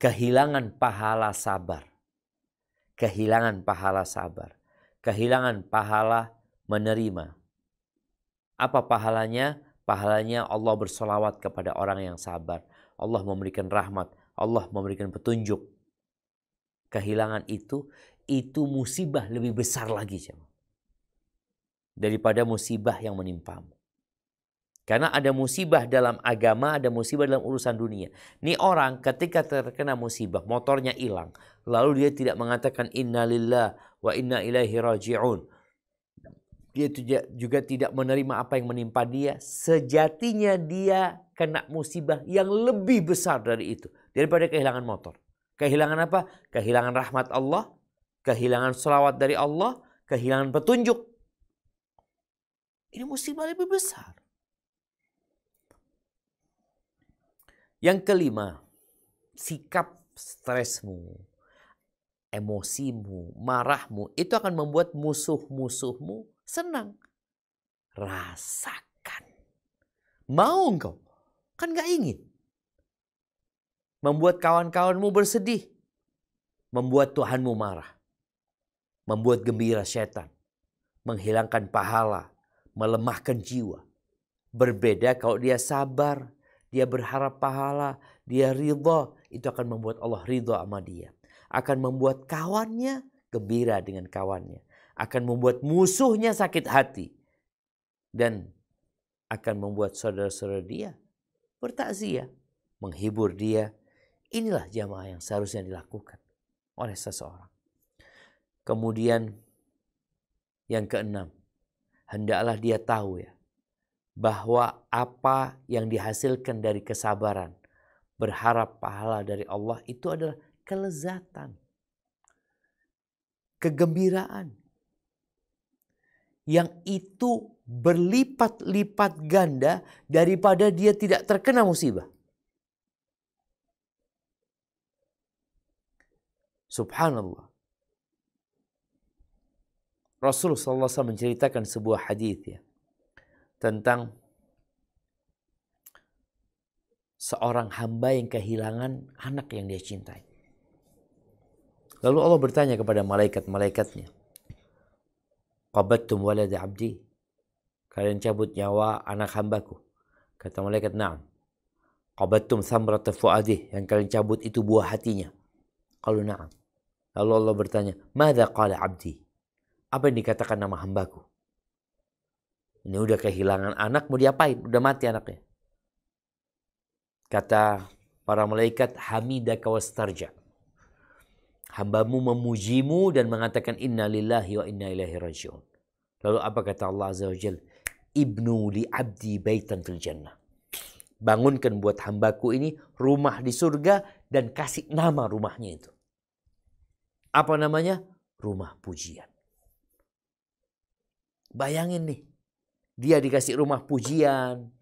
kehilangan pahala sabar. Kehilangan pahala sabar. Kehilangan pahala menerima. Apa pahalanya? Pahalanya Allah bersolawat kepada orang yang sabar. Allah memberikan rahmat. Allah memberikan petunjuk. Kehilangan itu musibah lebih besar lagi, daripada musibah yang menimpamu. Karena ada musibah dalam agama, ada musibah dalam urusan dunia. Ini orang ketika terkena musibah, motornya hilang. Lalu dia tidak mengatakan innalillah wa inna ilaihi raji'un. Dia juga tidak menerima apa yang menimpa dia. Sejatinya dia kena musibah yang lebih besar dari itu. Daripada kehilangan motor. Kehilangan apa? Kehilangan rahmat Allah. Kehilangan selawat dari Allah. Kehilangan petunjuk. Ini musibah lebih besar. Yang kelima, sikap stresmu, emosimu, marahmu, itu akan membuat musuh-musuhmu senang. Rasakan. Mau engkau? Kan gak ingin. Membuat kawan-kawanmu bersedih. Membuat Tuhanmu marah. Membuat gembira setan. Menghilangkan pahala. Melemahkan jiwa. Berbeda kalau dia sabar. Dia berharap pahala. Dia ridha. Itu akan membuat Allah ridha sama dia. Akan membuat kawannya gembira dengan kawannya. Akan membuat musuhnya sakit hati. Dan akan membuat saudara-saudara dia bertakziah. Menghibur dia. Inilah jamaah yang seharusnya dilakukan oleh seseorang. Kemudian yang keenam. Hendaklah dia tahu ya. Bahwa apa yang dihasilkan dari kesabaran. Berharap pahala dari Allah itu adalah kelezatan. Kegembiraan. Yang itu berlipat-lipat ganda daripada dia tidak terkena musibah. Subhanallah. Rasulullah SAW menceritakan sebuah hadis ya. Tentang seorang hamba yang kehilangan anak yang dia cintai. Lalu Allah bertanya kepada malaikat-malaikatnya. Qabattum walada abdi. Kalian cabut nyawa anak hambaku. Kata malaikat, na'am. Qabattum thamrata fuadih. Yang kalian cabut itu buah hatinya. Qalu na'am. Lalu Allah bertanya, madza qala abdi? Apa yang dikatakan nama hambaku? Ini udah kehilangan anak, mau diapain? Udah mati anaknya. Kata para malaikat, hamidaka wastarja. Hambamu memujimu dan mengatakan inna lillahi wa inna ilaihi raji'un. Lalu apa kata Allah Azza wa Jalla? Ibnu li abdi baitan fil jannah. Bangunkan buat hambaku ini rumah di surga dan kasih nama rumahnya itu. Apa namanya? Rumah pujian. Bayangin nih. Dia dikasih rumah pujian.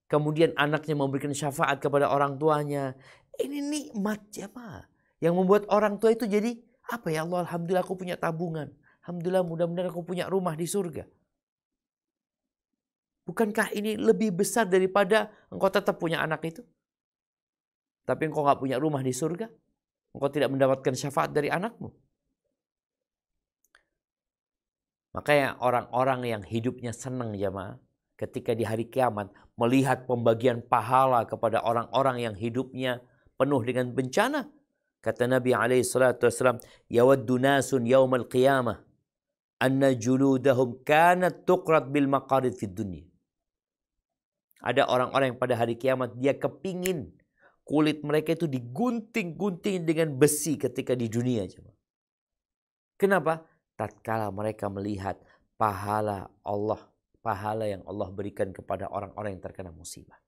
Kemudian anaknya memberikan syafaat kepada orang tuanya. Ini nikmat jemaah. Yang membuat orang tua itu jadi, apa ya Allah, alhamdulillah aku punya tabungan. Alhamdulillah mudah-mudahan aku punya rumah di surga. Bukankah ini lebih besar daripada engkau tetap punya anak itu? Tapi engkau gak punya rumah di surga. Engkau tidak mendapatkan syafaat dari anakmu. Makanya orang-orang yang hidupnya senang jamaah. Ketika di hari kiamat melihat pembagian pahala kepada orang-orang yang hidupnya penuh dengan bencana. Kata Nabi SAW, yawaddu nasun yawmal qiyamah. Anna juludahum kanat tuqrat bil maqarid fid dunya. Ada orang-orang yang pada hari kiamat dia kepingin kulit mereka itu digunting-gunting dengan besi ketika di dunia. Kenapa? Tatkala mereka melihat pahala Allah, pahala yang Allah berikan kepada orang-orang yang terkena musibah.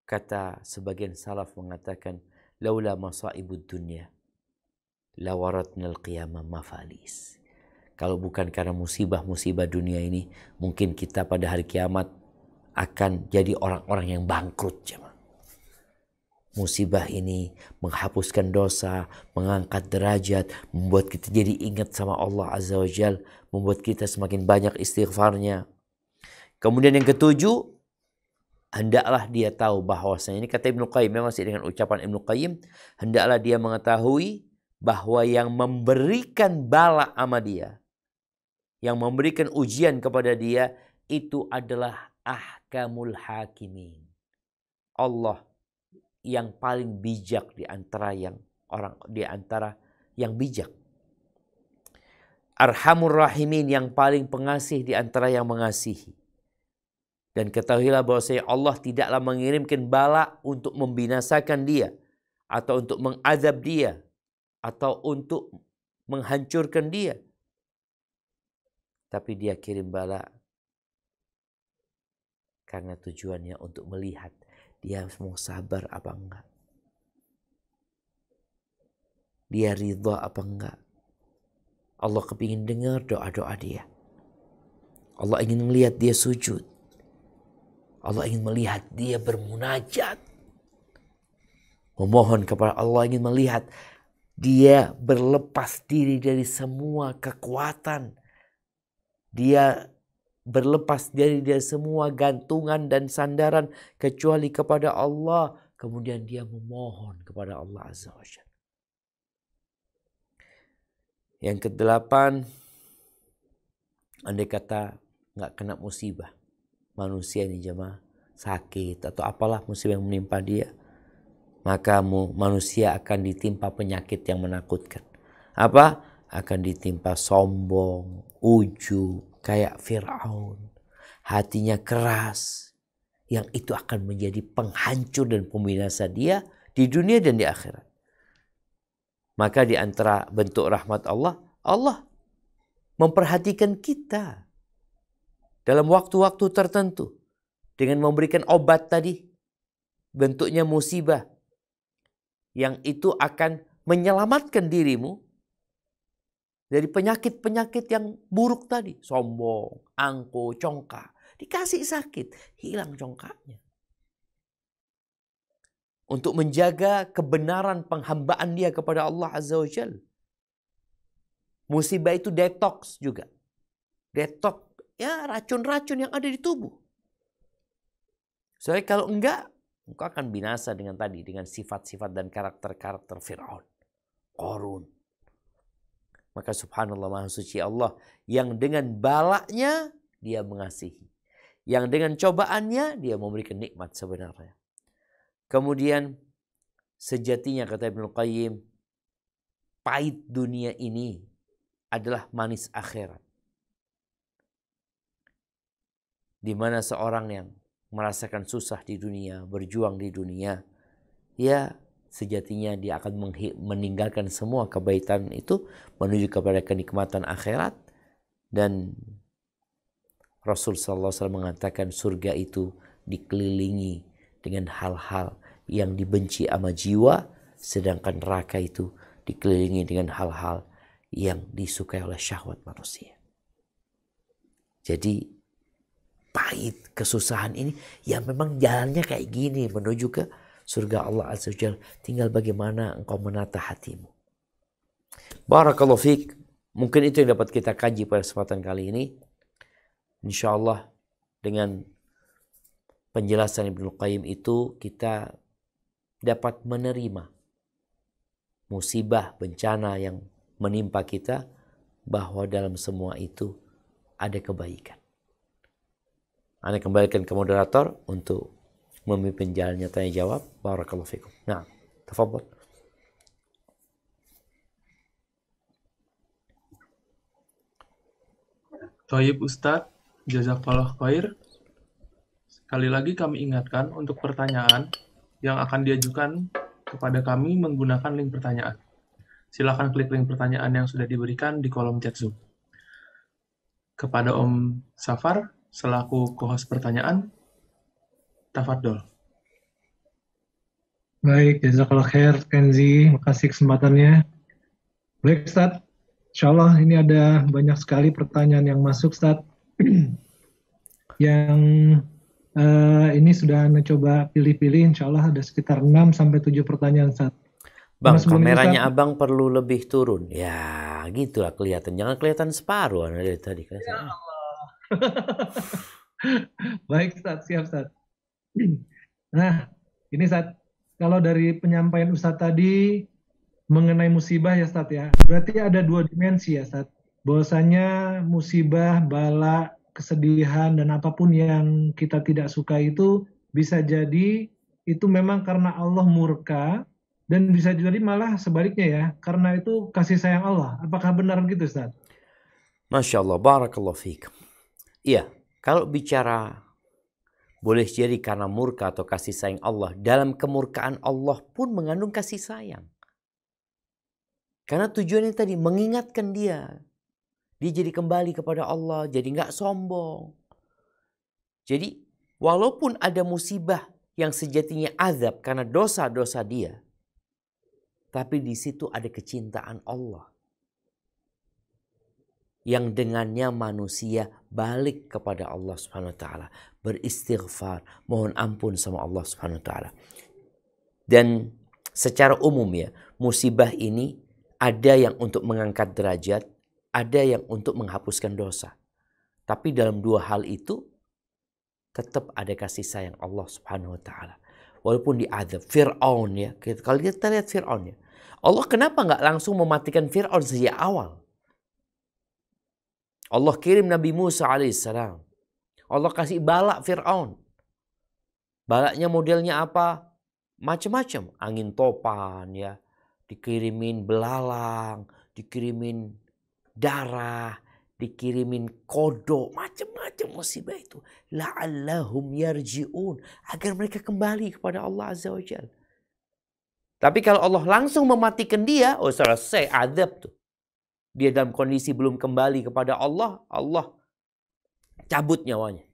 Kata sebagian salaf mengatakan, laula masaibud dunya lawaratnal qiyamah mafalis. Kalau bukan karena musibah-musibah dunia ini, mungkin kita pada hari kiamat akan jadi orang-orang yang bangkrut. Musibah ini menghapuskan dosa, mengangkat derajat, membuat kita jadi ingat sama Allah Azza wa Jal, membuat kita semakin banyak istighfarnya. Kemudian yang ketujuh, hendaklah dia tahu bahwasanya, ini kata Ibnu Qayyim, memang masih dengan ucapan Ibnu Qayyim, hendaklah dia mengetahui bahwa yang memberikan bala sama dia, yang memberikan ujian kepada dia, itu adalah ahkamul hakimin. Allah yang paling bijak di antara yang bijak. Arhamur rahimin, yang paling pengasih di antara yang mengasihi. Dan ketahuilah bahwasanya Allah tidaklah mengirimkan bala untuk membinasakan dia, atau untuk mengazab dia, atau untuk menghancurkan dia. Tapi dia kirim bala karena tujuannya untuk melihat dia mau sabar apa enggak. Dia ridha apa enggak. Allah kepingin dengar doa-doa dia. Allah ingin melihat dia sujud. Allah ingin melihat dia bermunajat. Memohon kepada Allah, ingin melihat Dia berlepas diri dari semua kekuatan. Dia berlepas diri dari semua gantungan dan sandaran kecuali kepada Allah. Kemudian dia memohon kepada Allah Azza wa Jalla. Yang kedelapan, andai kata nggak kena musibah, manusia ini jemaah sakit atau apalah musibah yang menimpa dia, maka manusia akan ditimpa penyakit yang menakutkan. Apa? Akan ditimpa sombong, ujub, kayak Fir'aun. Hatinya keras, yang itu akan menjadi penghancur dan pembinasa dia di dunia dan di akhirat. Maka di antara bentuk rahmat Allah, Allah memperhatikan kita dalam waktu-waktu tertentu dengan memberikan obat tadi, bentuknya musibah, yang itu akan menyelamatkan dirimu dari penyakit-penyakit yang buruk tadi. Sombong, angkuh, congkak. Dikasih sakit, hilang congkaknya. Untuk menjaga kebenaran penghambaan dia kepada Allah Azza wa Jalla. Musibah itu detox juga. Detox ya racun-racun yang ada di tubuh. Soalnya kalau enggak, engkau akan binasa dengan tadi, dengan sifat-sifat dan karakter-karakter Fir'aun, Qarun. Maka subhanallah, maha suci Allah yang dengan balaknya dia mengasihi. Yang dengan cobaannya dia memberikan nikmat sebenarnya. Kemudian sejatinya kata Ibnu Qayyim, pahit dunia ini adalah manis akhirat. Di mana seorang yang merasakan susah di dunia, berjuang di dunia, ya sejatinya dia akan meninggalkan semua kebaikan itu menuju kepada kenikmatan akhirat. Dan Rasul SAW mengatakan surga itu dikelilingi dengan hal-hal yang dibenci sama jiwa, sedangkan neraka itu dikelilingi dengan hal-hal yang disukai oleh syahwat manusia. Jadi pahit kesusahan ini ya memang jalannya kayak gini menuju ke surga Allah Azza wa Jalla. Tinggal bagaimana engkau menata hatimu. Barakallahu fiik. Mungkin itu yang dapat kita kaji pada kesempatan kali ini. InsyaAllah dengan penjelasan Ibnu Qayyim itu kita dapat menerima musibah, bencana yang menimpa kita, bahwa dalam semua itu ada kebaikan. Anda kembalikan ke moderator untuk memimpin jalannya tanya jawab. Barakallahu fikum. Nah, tafadhol. Thayyib Ustadz, jazakallah khair. Sekali lagi kami ingatkan untuk pertanyaan yang akan diajukan kepada kami menggunakan link pertanyaan. Silakan klik link pertanyaan yang sudah diberikan di kolom chat Zoom. Kepada Om Safar, selaku co-host pertanyaan, tafadhol. Baik, jazakallah khair Kenzi, makasih kesempatannya. Baik Ustaz, insyaallah ini ada banyak sekali pertanyaan yang masuk Ustaz. Yang ini sudah coba pilih-pilih, insyaallah ada sekitar 6-7 pertanyaan Ustaz. Bang, kameranya Ustaz, abang perlu lebih turun. Ya, gitulah kelihatan. Jangan kelihatan separuh dari tadi. Ya Allah. Baik Ustaz, siap Ustaz. Nah, ini Ustaz, kalau dari penyampaian Ustaz tadi mengenai musibah ya Ustaz ya, berarti ada dua dimensi ya Ustaz. Bahwasanya musibah, bala, kesedihan dan apapun yang kita tidak suka itu bisa jadi itu memang karena Allah murka, dan bisa jadi malah sebaliknya ya, karena itu kasih sayang Allah. Apakah benar gitu Ustaz? Masya Allah, barakallahu fiik. Iya, kalau bicara boleh jadi karena murka atau kasih sayang Allah, dalam kemurkaan Allah pun mengandung kasih sayang. Karena tujuannya tadi mengingatkan dia jadi kembali kepada Allah, jadi nggak sombong. Jadi walaupun ada musibah yang sejatinya azab karena dosa-dosa dia, tapi di situ ada kecintaan Allah yang dengannya manusia balik kepada Allah Subhanahu wa taala, beristighfar, mohon ampun sama Allah Subhanahu wa taala. Dan secara umum ya, musibah ini Ada yang untuk mengangkat derajat, ada yang untuk menghapuskan dosa. Tapi dalam dua hal itu tetap ada kasih sayang Allah Subhanahu wa taala. Walaupun diazab Fir'aun ya. Kalau kita lihat Fir'aun ya. Allah kenapa nggak langsung mematikan Fir'aun sejak awal? Allah kirim Nabi Musa alaihissalam. Allah kasih balak Fir'aun. Balaknya modelnya apa? Macam-macam. Angin topan ya. Dikirimin belalang. Dikirimin darah. Dikirimin kodok. Macam-macam musibah itu. La'allahum yarji'un. Agar mereka kembali kepada Allah Azza wa Jalla. Tapi kalau Allah langsung mematikan dia. Oh selesai azab tuh. Dia dalam kondisi belum kembali kepada Allah. Allah cabut nyawanya.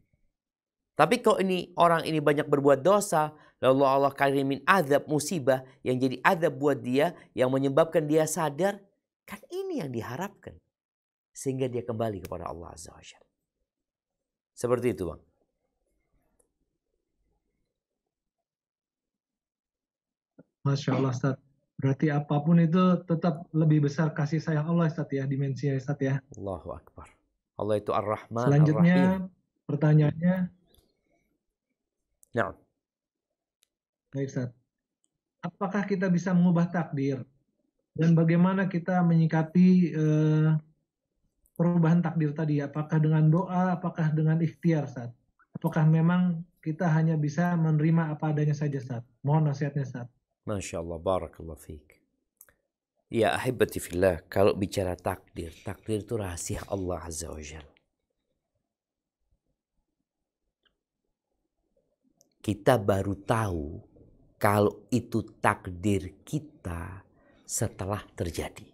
Tapi kalau ini orang ini banyak berbuat dosa, lalu Allah kirimin azab musibah yang jadi azab buat dia, yang menyebabkan dia sadar, kan ini yang diharapkan. Sehingga dia kembali kepada Allah Azza wa Jalla. Seperti itu, Bang. Masya Allah, Ustaz. Berarti apapun itu tetap lebih besar kasih sayang Allah, Ustaz ya, dimensinya, Ustaz ya. Allahu Akbar. Allah itu Ar-Rahman, Selanjutnya, Ar-Rahim. pertanyaannya, Nah, baik, Ustaz. Apakah kita bisa mengubah takdir? Dan bagaimana kita menyikapi perubahan takdir tadi? Apakah dengan doa, apakah dengan ikhtiar, Ustaz? Apakah memang kita hanya bisa menerima apa adanya saja, Ustaz? Mohon nasihatnya, Ustaz. Masya Allah, barakallah fiik. Ya ahibati fillah, kalau bicara takdir, takdir itu rahasia Allah Azza wa Jalla. Kita baru tahu kalau itu takdir kita setelah terjadi.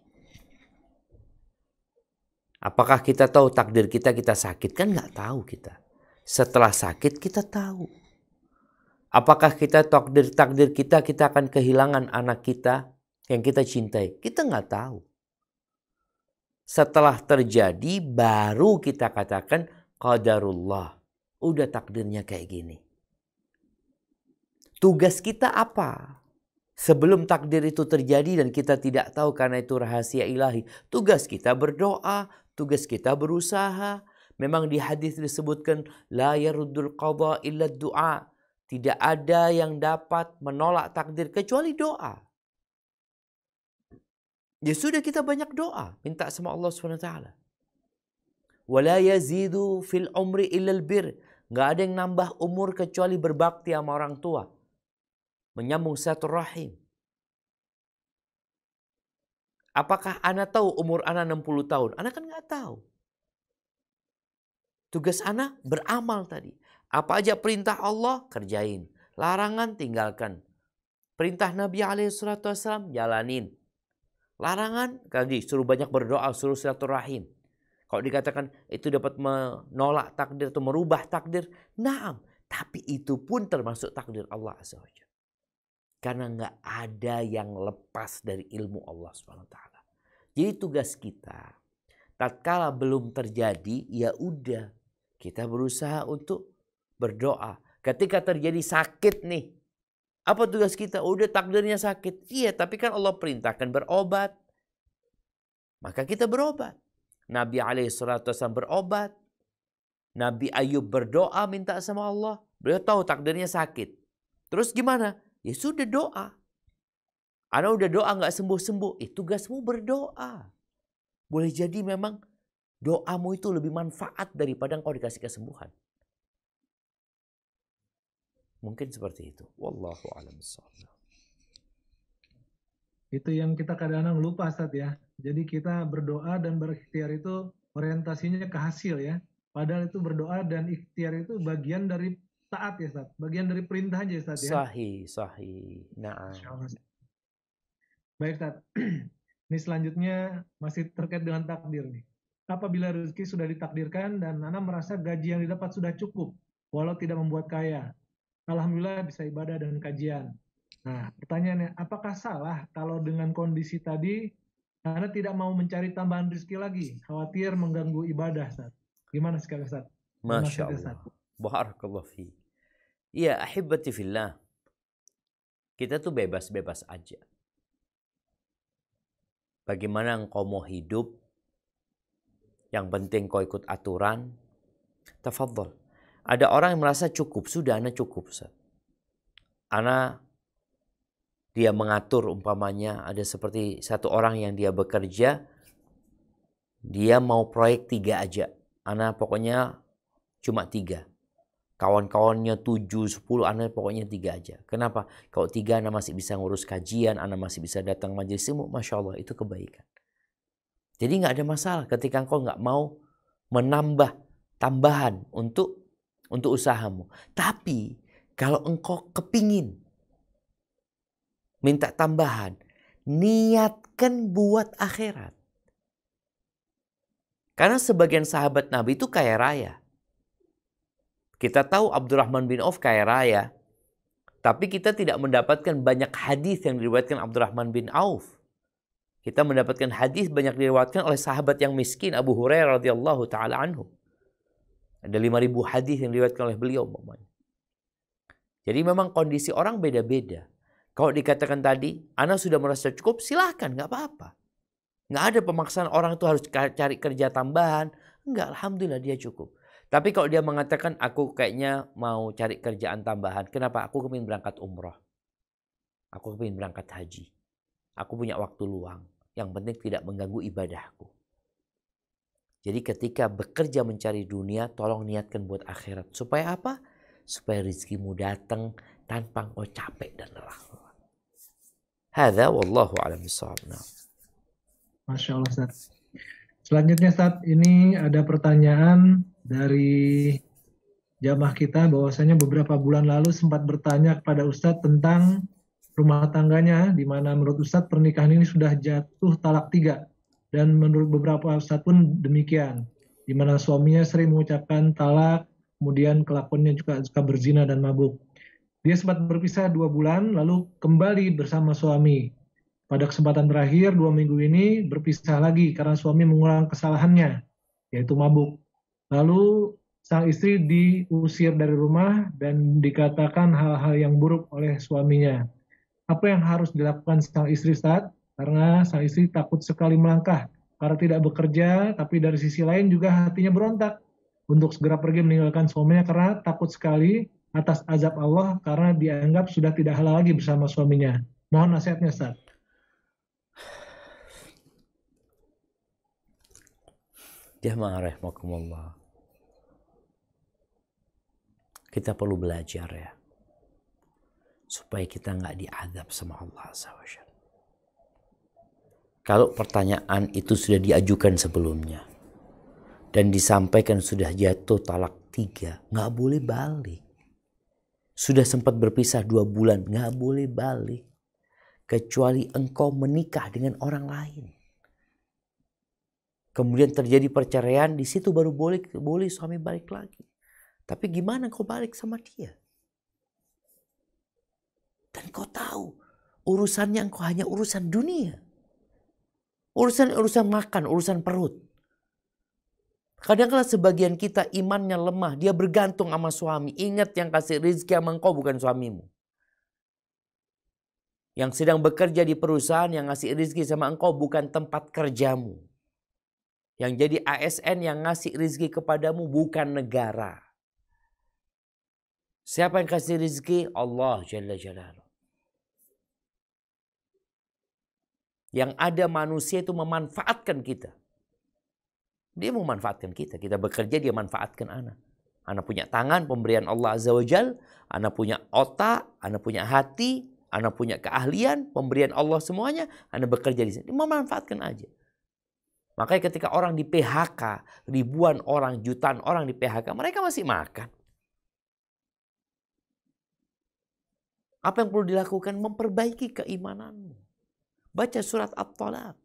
Apakah kita tahu takdir kita sakit? Kan nggak tahu kita. Setelah sakit kita tahu. Apakah kita takdir kita akan kehilangan anak kita yang kita cintai? Kita nggak tahu. Setelah terjadi baru kita katakan qadarullah. Udah takdirnya kayak gini. Tugas kita apa? Sebelum takdir itu terjadi dan kita tidak tahu karena itu rahasia ilahi. Tugas kita berdoa, tugas kita berusaha. Memang di hadis disebutkan la yaruddul qadha illa du'a. Tidak ada yang dapat menolak takdir kecuali doa. Ya sudah kita banyak doa. Minta sama Allah SWT. Wala yazidu fil umri illal bir. Nggak ada yang nambah umur kecuali berbakti sama orang tua. Menyambung silaturahim. Apakah Ana tahu umur Ana 60 tahun? Ana kan nggak tahu. Tugas Ana beramal tadi. Apa aja perintah Allah, kerjain. Larangan, tinggalkan. Perintah Nabi SAW, jalanin. Larangan, tadi suruh banyak berdoa, suruh silaturahim. Kalau dikatakan itu dapat menolak takdir atau merubah takdir, naam. Tapi itu pun termasuk takdir Allah Azza wa Jalla. Karena nggak ada yang lepas dari ilmu Allah SWT. Jadi tugas kita, tatkala belum terjadi, ya udah kita berusaha untuk berdoa. Ketika terjadi sakit nih, apa tugas kita? Udah takdirnya sakit. Iya, tapi kan Allah perintahkan berobat. Maka kita berobat. Nabi SAW berobat. Nabi Ayub berdoa minta sama Allah. Beliau tahu takdirnya sakit. Terus gimana? Ya sudah doa. Ana udah doa nggak sembuh-sembuh. Tugasmu berdoa. Boleh jadi memang doamu itu lebih manfaat daripada engkau dikasih kesembuhan. Mungkin seperti itu. Wallahu a'lam bishawab. Itu yang kita kadang-kadang lupa, Ustaz ya. Jadi kita berdoa dan berikhtiar itu orientasinya ke hasil ya. Padahal itu berdoa dan ikhtiar itu bagian dari taat ya, Ustaz. Bagian dari perintah aja, Ustaz ya. Sahih. Nah. Baik, Ustaz. Ini selanjutnya masih terkait dengan takdir nih. Apabila rezeki sudah ditakdirkan dan Ana merasa gaji yang didapat sudah cukup, walau tidak membuat kaya. Alhamdulillah bisa ibadah dan kajian. Nah, pertanyaannya, apakah salah kalau dengan kondisi tadi Ana tidak mau mencari tambahan rezeki lagi, khawatir mengganggu ibadah, Ustaz? Gimana sekali, Ustaz? Masya Allah. Barakallahu fi. Ya, ahibati fillah. Kita tuh bebas-bebas aja. bagaimana engkau mau hidup, yang penting kau ikut aturan, tafadhol. Ada orang yang merasa cukup, sudah ana cukup. Ana dia mengatur, umpamanya ada seperti satu orang yang dia bekerja, dia mau proyek 3 aja. Ana pokoknya cuma 3. Kawan-kawannya 7, 10, ana pokoknya 3 aja. Kenapa? Kalau 3 ana masih bisa ngurus kajian, ana masih bisa datang majelis ilmu, Masya Allah itu kebaikan. Jadi nggak ada masalah ketika engkau nggak mau menambah tambahan untuk usahamu. Tapi kalau engkau kepingin minta tambahan, niatkan buat akhirat. Karena sebagian sahabat Nabi itu kaya raya. Kita tahu Abdurrahman bin Auf kaya raya. Tapi kita tidak mendapatkan banyak hadis yang diriwayatkan Abdurrahman bin Auf. Kita mendapatkan hadis banyak diriwayatkan oleh sahabat yang miskin, Abu Hurairah radhiyallahu taala anhu. Ada 5.000 hadis yang diriwayatkan oleh beliau. Jadi memang kondisi orang beda-beda. Kalau dikatakan tadi, ana sudah merasa cukup, silahkan, nggak apa-apa. Nggak ada pemaksaan orang itu harus cari kerja tambahan. Enggak, alhamdulillah dia cukup. Tapi kalau dia mengatakan, aku kayaknya mau cari kerjaan tambahan. Kenapa? Aku kepingin berangkat umroh. Aku kepingin berangkat haji. Aku punya waktu luang. Yang penting tidak mengganggu ibadahku. Jadi ketika bekerja mencari dunia, tolong niatkan buat akhirat. Supaya apa? Supaya rezekimu datang tanpa engkau capek dan lelah. Hadza wallahu a'lam bishawab. Masya Allah, Ustaz. Selanjutnya, Ustaz, ini ada pertanyaan dari jamaah kita bahwasanya beberapa bulan lalu sempat bertanya kepada Ustadz tentang rumah tangganya, di mana menurut Ustadz pernikahan ini sudah jatuh talak 3. Dan menurut beberapa Ustadz pun demikian, di mana suaminya sering mengucapkan talak, kemudian kelakuannya juga suka berzina dan mabuk. Dia sempat berpisah 2 bulan, lalu kembali bersama suami. Pada kesempatan terakhir 2 minggu ini berpisah lagi karena suami mengulang kesalahannya, yaitu mabuk. Lalu sang istri diusir dari rumah dan dikatakan hal-hal yang buruk oleh suaminya. Apa yang harus dilakukan sang istri, Ustaz? Karena sang istri takut sekali melangkah karena tidak bekerja, tapi dari sisi lain juga hatinya berontak untuk segera pergi meninggalkan suaminya karena takut sekali atas azab Allah karena dianggap sudah tidak halal lagi bersama suaminya. Mohon nasihatnya, Ustaz. Jamaah rahimakumullah. Kita perlu belajar ya. Supaya kita nggak diazab sama Allah SWT. Kalau pertanyaan itu sudah diajukan sebelumnya. Dan disampaikan sudah jatuh talak 3. Nggak boleh balik. Sudah sempat berpisah 2 bulan. Nggak boleh balik. Kecuali engkau menikah dengan orang lain. Kemudian terjadi perceraian. Di situ baru boleh suami balik lagi. Tapi gimana kau balik sama dia? Dan kau tahu urusannya engkau hanya urusan dunia. Urusan makan, urusan perut. Kadang-kadang sebagian kita imannya lemah. Dia bergantung sama suami. Ingat yang kasih rezeki sama engkau bukan suamimu. Yang sedang bekerja di perusahaan yang ngasih rezeki sama engkau bukan tempat kerjamu. Yang jadi ASN yang ngasih rezeki kepadamu bukan negara. Siapa yang kasih rezeki? Allah Jalla Jalaluh. Yang ada manusia itu memanfaatkan kita. Dia memanfaatkan kita. Kita bekerja, dia manfaatkan anak. Anak punya tangan, pemberian Allah Azza wa Jal. Anak punya otak, anak punya hati, anak punya keahlian, pemberian Allah semuanya. Anak bekerja di sini. Dia memanfaatkan aja. Makanya ketika orang di PHK, ribuan orang, jutaan orang di PHK, mereka masih makan. Apa yang perlu dilakukan? Memperbaiki keimananmu. Baca surat At-Talaq.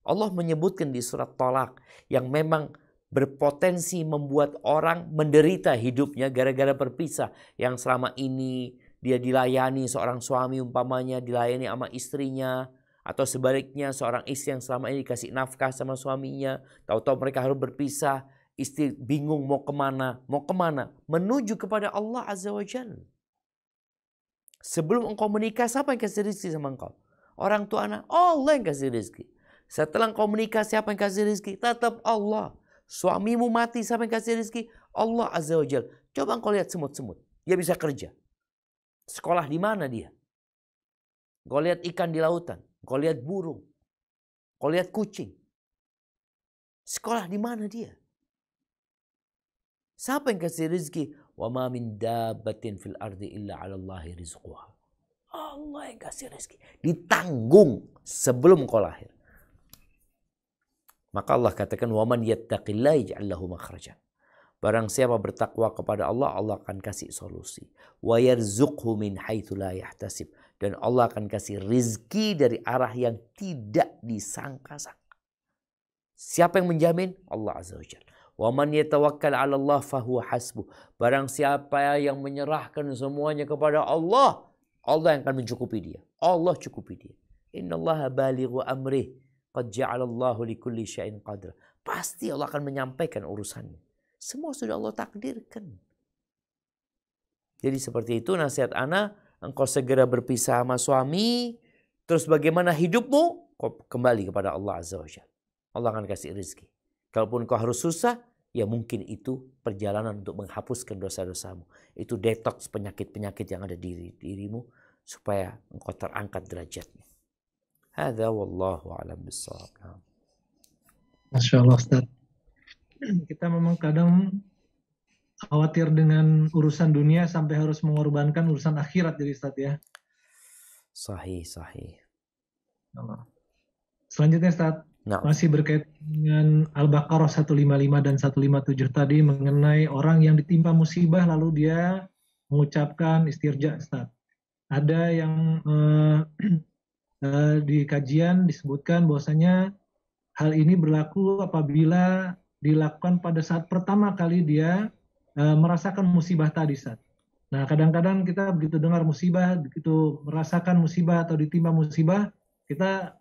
Allah menyebutkan di surat Talaq yang memang berpotensi membuat orang menderita hidupnya gara-gara berpisah. Yang selama ini dia dilayani seorang suami umpamanya, dilayani sama istrinya. Atau sebaliknya seorang istri yang selama ini dikasih nafkah sama suaminya. Tahu-tahu mereka harus berpisah. Istri bingung mau kemana. Mau kemana? Menuju kepada Allah Azza wa Jalla. Sebelum engkau menikah, siapa yang kasih rezeki sama engkau? Orang tua anak, Allah yang kasih rezeki. Setelah kau menikah, siapa yang kasih rezeki? Tetap Allah. Suamimu mati, siapa yang kasih rezeki? Allah Azza wa Jalla. Coba kau lihat semut-semut. Dia bisa kerja. Sekolah di mana dia? Kau lihat ikan di lautan. Kau lihat burung. Kau lihat kucing. Sekolah di mana dia? Siapa yang kasih rezeki? Wa ma min dabbatin fil ardi illa 'ala Allahi rizquha. Allah yang kasih rezeki. Ditanggung sebelum kau lahir. Maka Allah katakan wa man yattaqillaha yaj'al lahu makhrajan. Barang siapa bertakwa kepada Allah, Allah akan kasih solusi. Wa yarzuqhu min haitsu la yahtasib. Dan Allah akan kasih rizki dari arah yang tidak disangka-sangka. Siapa yang menjamin? Allah Azza wa Jalla. Wa man yatawakkal 'ala Allah fahuwa hasbuh. Barang siapa yang menyerahkan semuanya kepada Allah, Allah yang akan mencukupi dia. Allah cukupi dia. Innallaha balighu amrih. Qad ja'alallahu likulli syai'in qadra. Pasti Allah akan menyampaikan urusannya. Semua sudah Allah takdirkan. Jadi seperti itu nasihat ana, engkau segera berpisah sama suami, terus bagaimana hidupmu? Kau kembali kepada Allah Azza wa Jalla. Allah akan kasih rezeki. Kalaupun kau harus susah, ya mungkin itu perjalanan untuk menghapuskan dosa-dosamu. Itu detox penyakit-penyakit yang ada di dirimu supaya engkau terangkat derajatnya. Hadza wallahu a'lam bissawab. Masya Allah Ustaz. Kita memang kadang khawatir dengan urusan dunia sampai harus mengorbankan urusan akhirat jadi Ustaz ya. Sahih. Selanjutnya Ustaz, Nah, masih berkaitan dengan Al-Baqarah 155 dan 157 tadi mengenai orang yang ditimpa musibah lalu dia mengucapkan istirja Ustaz. Ada yang di kajian disebutkan bahwasanya hal ini berlaku apabila dilakukan pada saat pertama kali dia merasakan musibah tadi, Ustaz. Nah, kadang-kadang kita begitu dengar musibah, begitu merasakan musibah atau ditimpa musibah, kita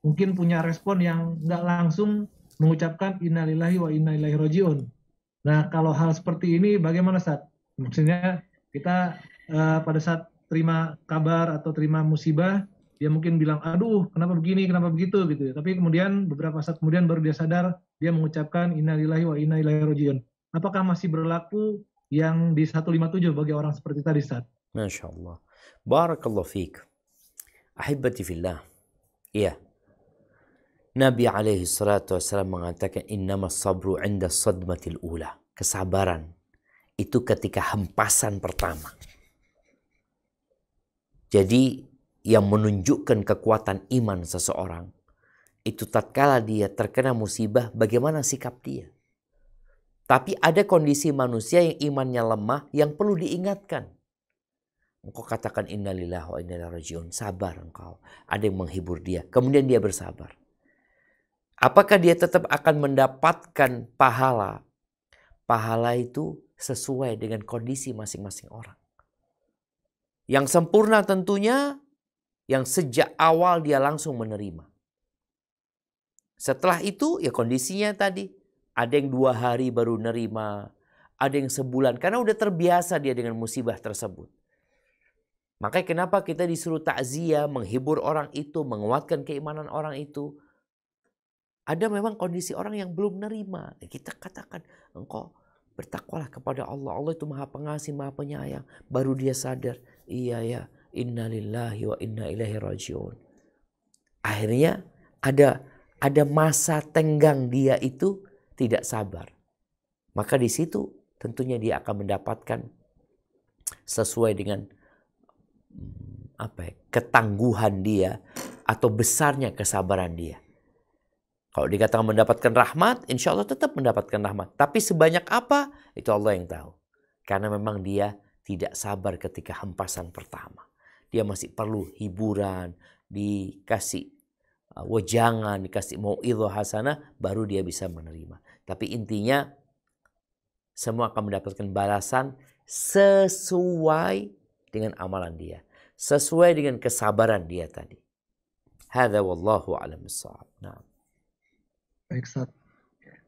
mungkin punya respon yang nggak langsung mengucapkan innalillahi wa inna ilaihi rajiun. Nah, kalau hal seperti ini bagaimana, Ustaz? Maksudnya kita pada saat terima kabar atau terima musibah, dia mungkin bilang, aduh kenapa begini, kenapa begitu gitu ya. Tapi kemudian beberapa saat kemudian baru dia sadar, dia mengucapkan innalillahi wa inna ilaihi rajiun. Apakah masih berlaku yang di 157 bagi orang seperti tadi, Ustaz? Masya Allah. Barakallahu fiik. Ahibati fillah. Iya. Nabi alaihi salatu wassalam mengatakan innama sabru inda sadmatil ula. Kesabaran itu ketika hempasan pertama. Jadi yang menunjukkan kekuatan iman seseorang itu tatkala dia terkena musibah, bagaimana sikap dia. Tapi ada kondisi manusia yang imannya lemah yang perlu diingatkan. Engkau katakan innalillahi wa inna ilaihi rajiun, sabar engkau. Ada yang menghibur dia, kemudian dia bersabar. Apakah dia tetap akan mendapatkan pahala? Pahala itu sesuai dengan kondisi masing-masing orang. Yang sempurna tentunya yang sejak awal dia langsung menerima. Setelah itu ya kondisinya tadi. Ada yang 2 hari baru nerima. Ada yang sebulan. Karena udah terbiasa dia dengan musibah tersebut. Makanya kenapa kita disuruh takziah, menghibur orang itu, menguatkan keimanan orang itu. Ada memang kondisi orang yang belum nerima. Kita katakan, engkau bertakwalah kepada Allah. Allah itu maha pengasih, maha penyayang. Baru dia sadar, iya ya. Inna lillahi wa inna ilaihi rajiun. Akhirnya ada masa tenggang dia itu tidak sabar. Maka di situ tentunya dia akan mendapatkan sesuai dengan ketangguhan dia atau besarnya kesabaran dia. Kalau dikatakan mendapatkan rahmat, insya Allah tetap mendapatkan rahmat. Tapi sebanyak apa, itu Allah yang tahu. Karena memang dia tidak sabar ketika hempasan pertama. Dia masih perlu hiburan, dikasih wejangan, dikasih mau'idhah hasanah, baru dia bisa menerima. Tapi intinya, semua akan mendapatkan balasan sesuai dengan amalan dia. Sesuai dengan kesabaran dia tadi. Hadza wallahu a'lam bissawab. Nah. Baik, Ustaz.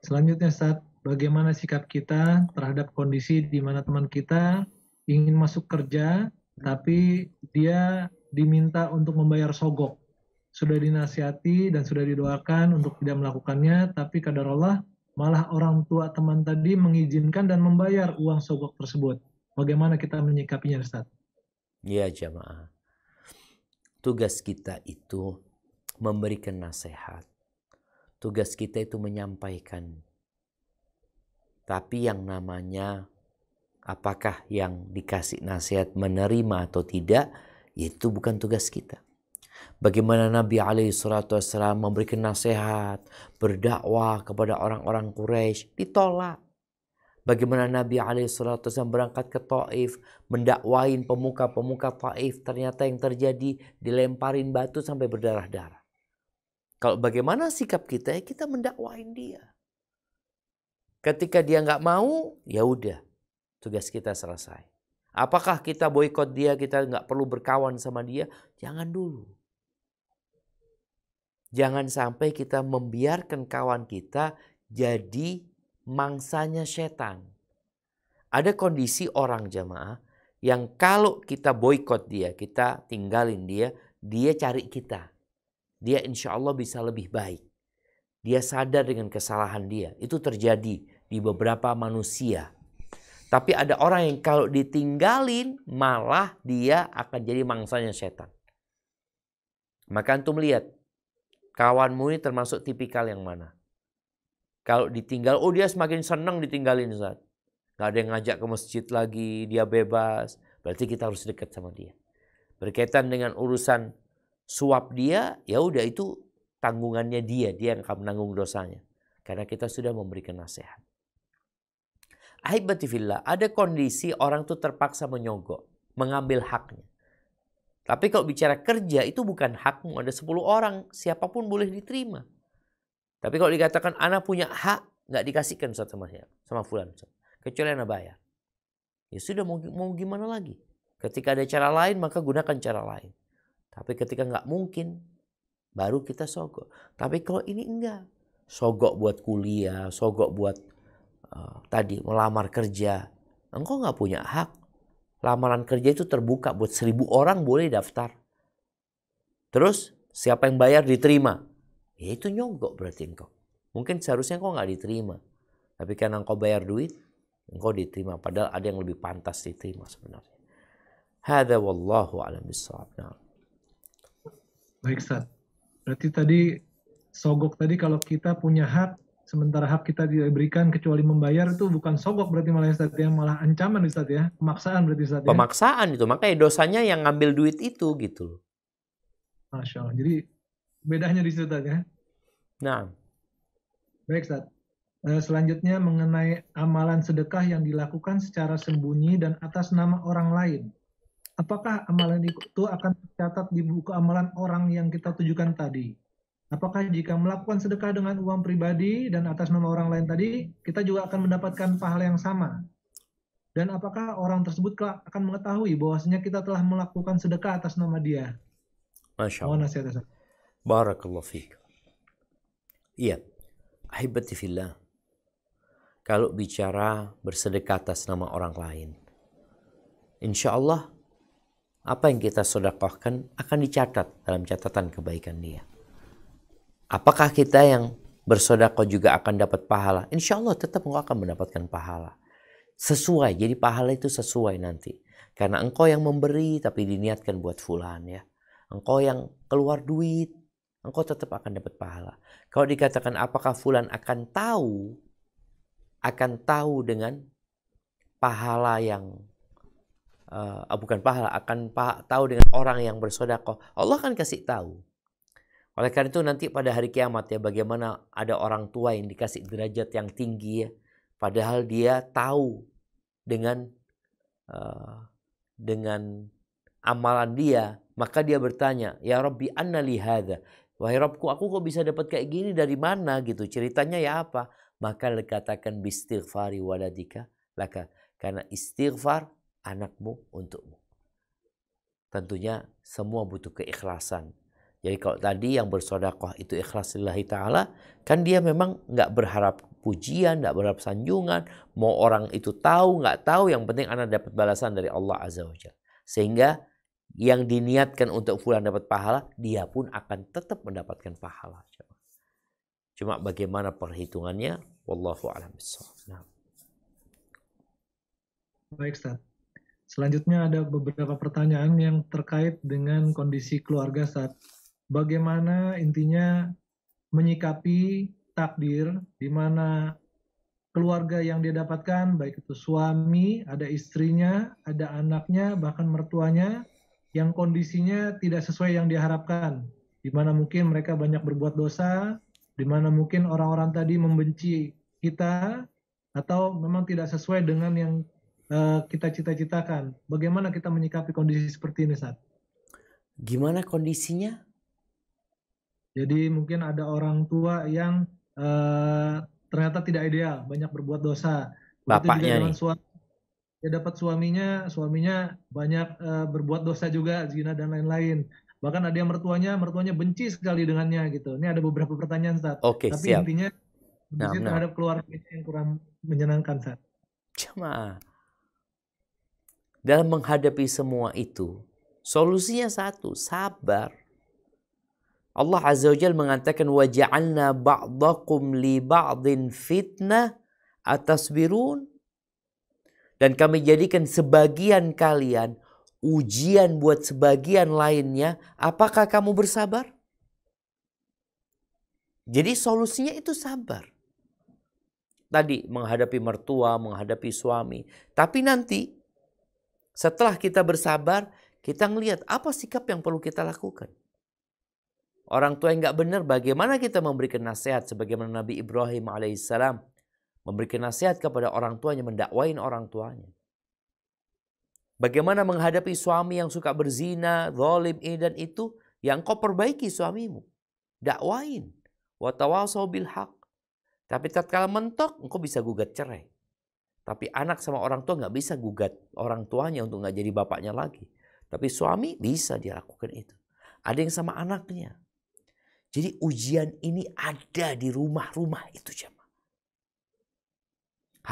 Selanjutnya, Ustaz, bagaimana sikap kita terhadap kondisi di mana teman kita ingin masuk kerja, tapi dia diminta untuk membayar sogok. sudah dinasihati dan sudah didoakan untuk tidak melakukannya, tapi kadar Allah malah orang tua teman tadi mengizinkan dan membayar uang sogok tersebut. Bagaimana kita menyikapinya, Ustaz? Ya jamaah, tugas kita itu memberikan nasihat. Tugas kita itu menyampaikan. Tapi yang namanya apakah yang dikasih nasihat menerima atau tidak, itu bukan tugas kita. Bagaimana Nabi SAW memberikan nasihat, berdakwah kepada orang-orang Quraisy, ditolak. Bagaimana Nabi SAW berangkat ke Taif, mendakwain pemuka-pemuka Taif, ternyata yang terjadi dilemparin batu sampai berdarah-darah. Kalau bagaimana sikap kita, ya kita mendakwain dia. Ketika dia nggak mau, ya udah, tugas kita selesai. Apakah kita boikot dia, kita nggak perlu berkawan sama dia? Jangan dulu. Jangan sampai kita membiarkan kawan kita jadi mangsanya setan. Ada kondisi orang jamaah yang kalau kita boikot dia, kita tinggalin dia, dia cari kita. Dia insya Allah bisa lebih baik. Dia sadar dengan kesalahan dia. Itu terjadi di beberapa manusia. Tapi ada orang yang kalau ditinggalin malah dia akan jadi mangsanya setan. Maka antum lihat, kawanmu ini termasuk tipikal yang mana? Kalau ditinggal, oh dia semakin senang ditinggalin Ustaz. Gak ada yang ngajak ke masjid lagi, dia bebas. Berarti kita harus dekat sama dia. Berkaitan dengan urusan suap dia, ya udah itu tanggungannya dia yang akan menanggung dosanya. Karena kita sudah memberikan nasihat. Ahibati fillah, ada kondisi orang tuh terpaksa menyogok, mengambil haknya. Tapi kalau bicara kerja itu bukan hakmu, ada 10 orang, siapapun boleh diterima. Tapi kalau dikatakan anak punya hak, nggak dikasihkan sama siapa, sama fulan, kecuali anak bayar. Ya sudah mau gimana lagi? Ketika ada cara lain maka gunakan cara lain. Tapi ketika nggak mungkin, baru kita sogok. Tapi kalau ini enggak, sogok buat kuliah, sogok buat tadi melamar kerja, engkau nggak punya hak. Lamaran kerja itu terbuka buat 1000 orang boleh daftar. Terus siapa yang bayar diterima, ya itu nyogok berarti engkau. Mungkin seharusnya engkau nggak diterima, tapi karena engkau bayar duit, engkau diterima. Padahal ada yang lebih pantas diterima sebenarnya. Hada wallahu a'lam bishawab. Baik, Ustaz. Berarti tadi sogok tadi kalau kita punya hak, sementara hak kita tidak diberikan kecuali membayar, itu bukan sogok berarti malah Ustaz ya, malah ancaman Ustaz ya, pemaksaan berarti Ustaz ya. Pemaksaan itu, makanya dosanya yang ngambil duit itu gitu. Masya Allah. Jadi bedanya di situ Ustaz ya. Nah, baik Ustaz. Selanjutnya mengenai amalan sedekah yang dilakukan secara sembunyi dan atas nama orang lain. Apakah amalan itu akan tercatat di buku amalan orang yang kita tujukan tadi? Apakah jika melakukan sedekah dengan uang pribadi dan atas nama orang lain tadi, kita juga akan mendapatkan pahala yang sama? Dan apakah orang tersebut akan mengetahui bahwasanya kita telah melakukan sedekah atas nama dia? Masya Mohon Allah. nasihat Ustaz. Barakallahu fiik. Iya, ahibati fillah. Kalau bicara bersedekah atas nama orang lain, insya Allah apa yang kita sedekahkan akan dicatat dalam catatan kebaikan dia. Apakah kita yang bersedekah juga akan dapat pahala? Insya Allah tetap engkau akan mendapatkan pahala. Sesuai, jadi pahala itu sesuai nanti. Karena engkau yang memberi tapi diniatkan buat fulan ya. Engkau yang keluar duit, engkau tetap akan dapat pahala. Kalau dikatakan apakah fulan akan tahu dengan pahala yang bukan pahala, akan tahu dengan orang yang bersedekah. Allah akan kasih tahu. Oleh karena itu nanti pada hari kiamat ya, bagaimana ada orang tua yang dikasih derajat yang tinggi ya, padahal dia tahu dengan amalan dia, maka dia bertanya, ya Rabbi anna li hadza, wahai Rabbku, aku kok bisa dapat kayak gini dari mana gitu, ceritanya ya apa? Maka dikatakan bistighfari waladika laka, karena istighfar anakmu untukmu. Tentunya semua butuh keikhlasan. Jadi kalau tadi yang bersedekah itu ikhlas lillahi ta'ala, kan dia memang nggak berharap pujian, nggak berharap sanjungan, mau orang itu tahu nggak tahu, yang penting anak dapat balasan dari Allah Azza wa Jalla. Sehingga yang diniatkan untuk fulan dapat pahala, dia pun akan tetap mendapatkan pahala. Cuma bagaimana perhitungannya, wallahu a'lam bishawab. Nah. Baik, Ustaz. Selanjutnya ada beberapa pertanyaan yang terkait dengan kondisi keluarga, Ustaz. Bagaimana intinya menyikapi takdir di mana keluarga yang dia dapatkan, baik itu suami, ada istrinya, ada anaknya, bahkan mertuanya, yang kondisinya tidak sesuai yang diharapkan. Di mana mungkin mereka banyak berbuat dosa, di mana mungkin orang-orang tadi membenci kita, atau memang tidak sesuai dengan yang kita cita-citakan. Bagaimana kita menyikapi kondisi seperti ini, Ustaz? Gimana kondisinya? Jadi mungkin ada orang tua yang ternyata tidak ideal, banyak berbuat dosa. Bapaknya nih. Dia dapat suaminya banyak berbuat dosa juga, zina dan lain-lain. Bahkan ada yang mertuanya benci sekali dengannya gitu. Ini ada beberapa pertanyaan, Ustaz. Oke, tapi siap. Intinya kondisi terhadap keluarga yang kurang menyenangkan, Ustaz. Jemaah, dalam menghadapi semua itu, solusinya satu, sabar. Allah Azza wa Jalla mengatakan waja'alna ba'dakum li ba'din fitnah atasbirun. Dan kami jadikan sebagian kalian ujian buat sebagian lainnya. Apakah kamu bersabar? Jadi solusinya itu sabar. Tadi menghadapi mertua, menghadapi suami. Tapi nanti setelah kita bersabar, kita ngelihat apa sikap yang perlu kita lakukan. Orang tua yang nggak benar, bagaimana kita memberikan nasihat sebagaimana Nabi Ibrahim alaihissalam memberikan nasihat kepada orang tuanya, mendakwain orang tuanya. Bagaimana menghadapi suami yang suka berzina, zalim, ini dan itu, yang kau perbaiki suamimu. Dakwain. Wa tawasau bil haq. Tapi tatkala mentok, engkau bisa gugat cerai. Tapi anak sama orang tua nggak bisa gugat orang tuanya untuk nggak jadi bapaknya lagi. Tapi suami bisa dia lakukan itu. Ada yang sama anaknya. Jadi ujian ini ada di rumah-rumah itu, jemaah.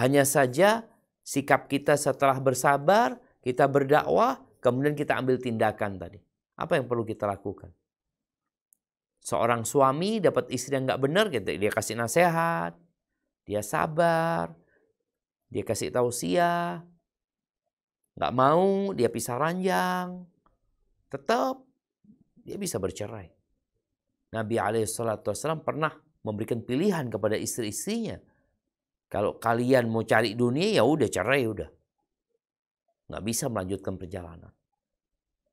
Hanya saja sikap kita setelah bersabar, kita berdakwah, kemudian kita ambil tindakan tadi. Apa yang perlu kita lakukan? Seorang suami dapat istri yang nggak benar, dia kasih nasihat, dia sabar, dia kasih tausiah, nggak mau, dia pisah ranjang, tetap dia bisa bercerai. Nabi SAW pernah memberikan pilihan kepada istri-istrinya. Kalau kalian mau cari dunia, ya udah cerai udah. Nggak bisa melanjutkan perjalanan.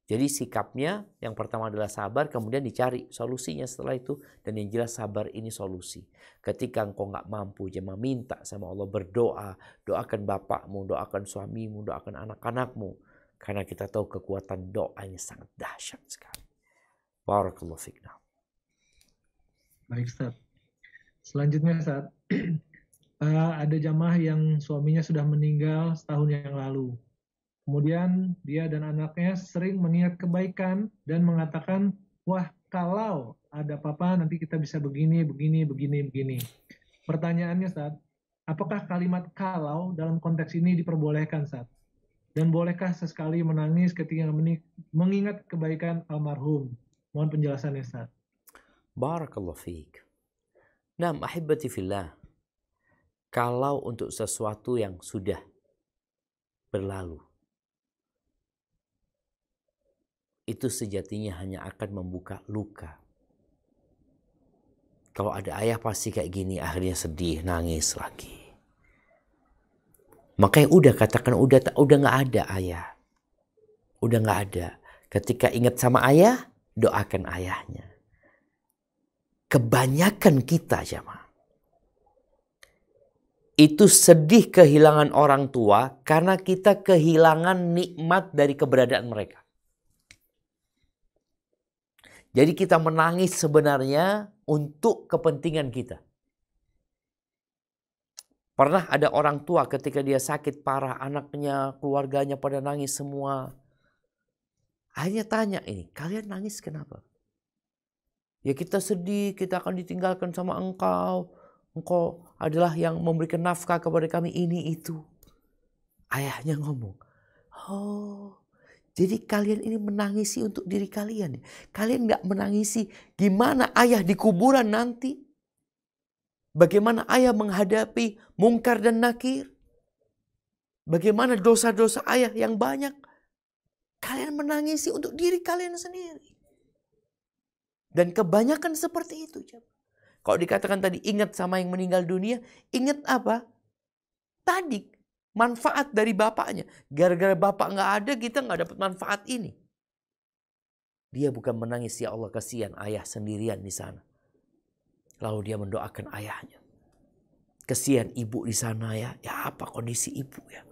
Jadi sikapnya yang pertama adalah sabar, kemudian dicari solusinya setelah itu. Dan yang jelas sabar ini solusi. Ketika engkau nggak mampu, jangan minta sama Allah, berdoa. Doakan bapakmu, doakan suamimu, doakan anak-anakmu. Karena kita tahu kekuatan doa ini sangat dahsyat sekali. Barakallahu fikna. Baik, Ustaz. Selanjutnya, Ustaz. Ada jamaah yang suaminya sudah meninggal setahun yang lalu. Kemudian dia dan anaknya sering meniat kebaikan dan mengatakan, wah kalau ada apa-apa nanti kita bisa begini. Pertanyaannya, Ustaz, apakah kalimat kalau dalam konteks ini diperbolehkan, Ustaz? Dan bolehkah sesekali menangis ketika mengingat kebaikan almarhum? Mohon penjelasannya, Ustaz. Barakallahu fiik. Nah, ahibati fillah. Kalau untuk sesuatu yang sudah berlalu, itu sejatinya hanya akan membuka luka. Kalau ada ayah pasti kayak gini, akhirnya sedih, nangis lagi. Makanya udah katakan udah nggak ada ayah, udah nggak ada. Ketika ingat sama ayah, doakan ayahnya. Kebanyakan kita jamaah itu sedih kehilangan orang tua karena kita kehilangan nikmat dari keberadaan mereka. Jadi kita menangis sebenarnya untuk kepentingan kita. Pernah ada orang tua ketika dia sakit parah, anaknya, keluarganya pada nangis semua. Akhirnya tanya ini, kalian nangis kenapa? Ya kita sedih, kita akan ditinggalkan sama engkau. Engkau adalah yang memberikan nafkah kepada kami ini itu. Ayahnya ngomong, oh Jadi kalian ini menangisi untuk diri kalian. Kalian nggak menangisi gimana ayah di kuburan nanti. Bagaimana ayah menghadapi mungkar dan nakir. Bagaimana dosa-dosa ayah yang banyak. Kalian menangisi untuk diri kalian sendiri. Dan kebanyakan seperti itu. Kalau dikatakan tadi ingat sama yang meninggal dunia. Ingat apa? Tadi manfaat dari bapaknya. Gara-gara bapak nggak ada, kita nggak dapat manfaat ini. Dia bukan menangis, ya Allah kasihan ayah sendirian di sana. Lalu dia mendoakan ayahnya. Kasihan ibu di sana ya. Ya apa kondisi ibu ya.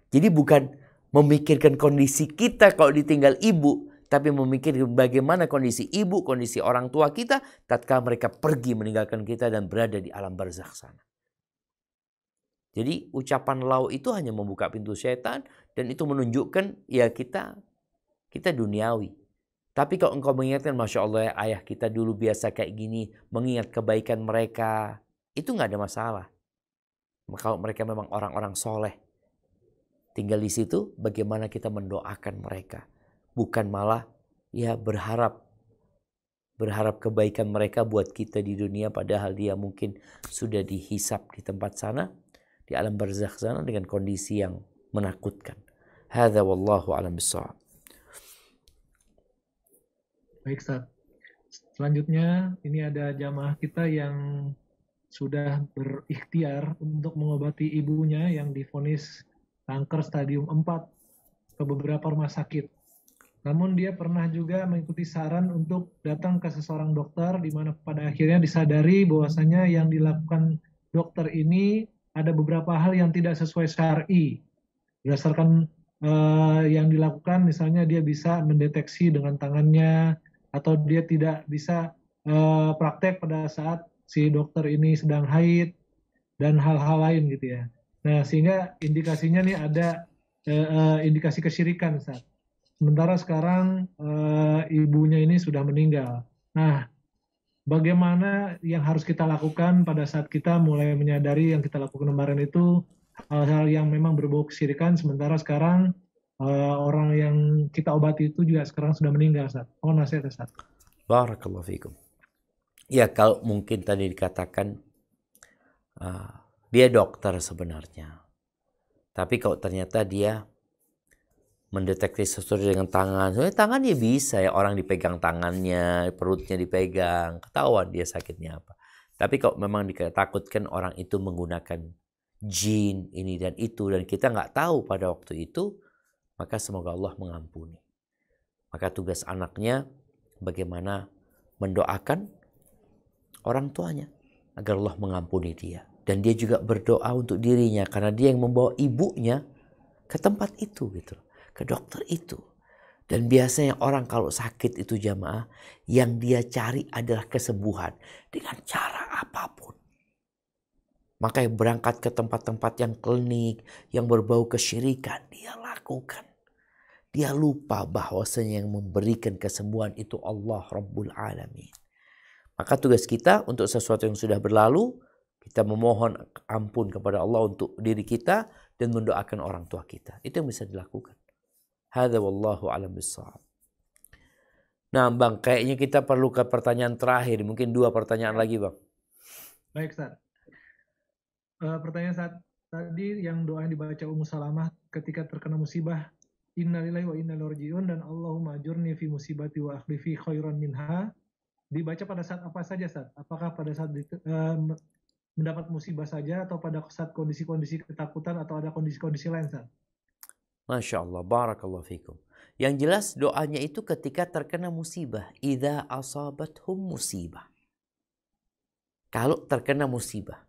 Jadi bukan memikirkan kondisi kita kalau ditinggal ibu. Tapi memikirkan bagaimana kondisi ibu, kondisi orang tua kita. Tatkala mereka pergi meninggalkan kita dan berada di alam barzakh sana. Jadi ucapan lau itu hanya membuka pintu setan. Dan itu menunjukkan ya kita duniawi. Tapi kalau engkau mengingatkan, Masya Allah ya ayah kita dulu biasa kayak gini. Mengingat kebaikan mereka. Itu gak ada masalah. Kalau mereka memang orang-orang soleh. Tinggal di situ bagaimana kita mendoakan mereka. Bukan malah ya berharap kebaikan mereka buat kita di dunia. Padahal dia mungkin sudah dihisap di tempat sana. Di alam barzakh sana dengan kondisi yang menakutkan. Hadza wallahu a'lam bishawab. Baik, Ustaz. Selanjutnya, ini ada jamaah kita yang sudah berikhtiar untuk mengobati ibunya yang divonis kanker stadium 4 ke beberapa rumah sakit. Namun dia pernah juga mengikuti saran untuk datang ke seseorang dokter, di mana pada akhirnya disadari bahwasanya yang dilakukan dokter ini ada beberapa hal yang tidak sesuai syar'i. Berdasarkan yang dilakukan, misalnya dia bisa mendeteksi dengan tangannya, atau dia tidak bisa praktek pada saat si dokter ini sedang haid, dan hal-hal lain gitu ya. Nah, sehingga indikasinya nih ada indikasi kesyirikan, Ustaz. Sementara sekarang ibunya ini sudah meninggal. Nah, bagaimana yang harus kita lakukan pada saat kita mulai menyadari yang kita lakukan kemarin itu hal-hal yang memang berbau kesyirikan, sementara sekarang orang yang kita obati itu juga sekarang sudah meninggal, Ustaz. Mohon nasihat, Ustaz. Barakallahu fikum. Ya, kalau mungkin tadi dikatakan dia dokter sebenarnya. Tapi kalau ternyata dia mendeteksi sesuatu dengan tangan. Soalnya tangan dia bisa ya, orang dipegang tangannya, perutnya dipegang, ketahuan dia sakitnya apa. Tapi kalau memang ditakutkan orang itu menggunakan jin ini dan itu, dan kita nggak tahu pada waktu itu, maka semoga Allah mengampuni. Maka tugas anaknya bagaimana mendoakan orang tuanya agar Allah mengampuni dia. Dan dia juga berdoa untuk dirinya karena dia yang membawa ibunya ke tempat itu gitu, ke dokter itu. Dan biasanya orang kalau sakit itu jamaah, yang dia cari adalah kesembuhan dengan cara apapun. Makanya berangkat ke tempat-tempat yang klinik, yang berbau kesyirikan, dia lakukan. Dia lupa bahwasanya yang memberikan kesembuhan itu Allah Rabbul Alamin. Maka tugas kita untuk sesuatu yang sudah berlalu, kita memohon ampun kepada Allah untuk diri kita dan mendoakan orang tua kita. Itu yang bisa dilakukan. Hadza wallahu a'lam bishawab. Nah, Bang, kayaknya kita perlu ke pertanyaan terakhir. Mungkin 2 pertanyaan lagi, Bang. Baik, Ustaz. Pertanyaan saat tadi yang doa yang dibaca Ummu Salamah ketika terkena musibah, innalillahi wa inna ilaihi raji'un, dan Allahumma ajurni fi musibati wa akhlifi khairan minha, dibaca pada saat apa saja, Ustaz? Apakah pada saat mendapat musibah saja, atau pada saat kondisi-kondisi ketakutan, atau ada kondisi-kondisi lain, Ustaz? Masya Allah, barakallahu fikum. Yang jelas doanya itu ketika terkena musibah. Idza asabathum musibah. Kalau terkena musibah.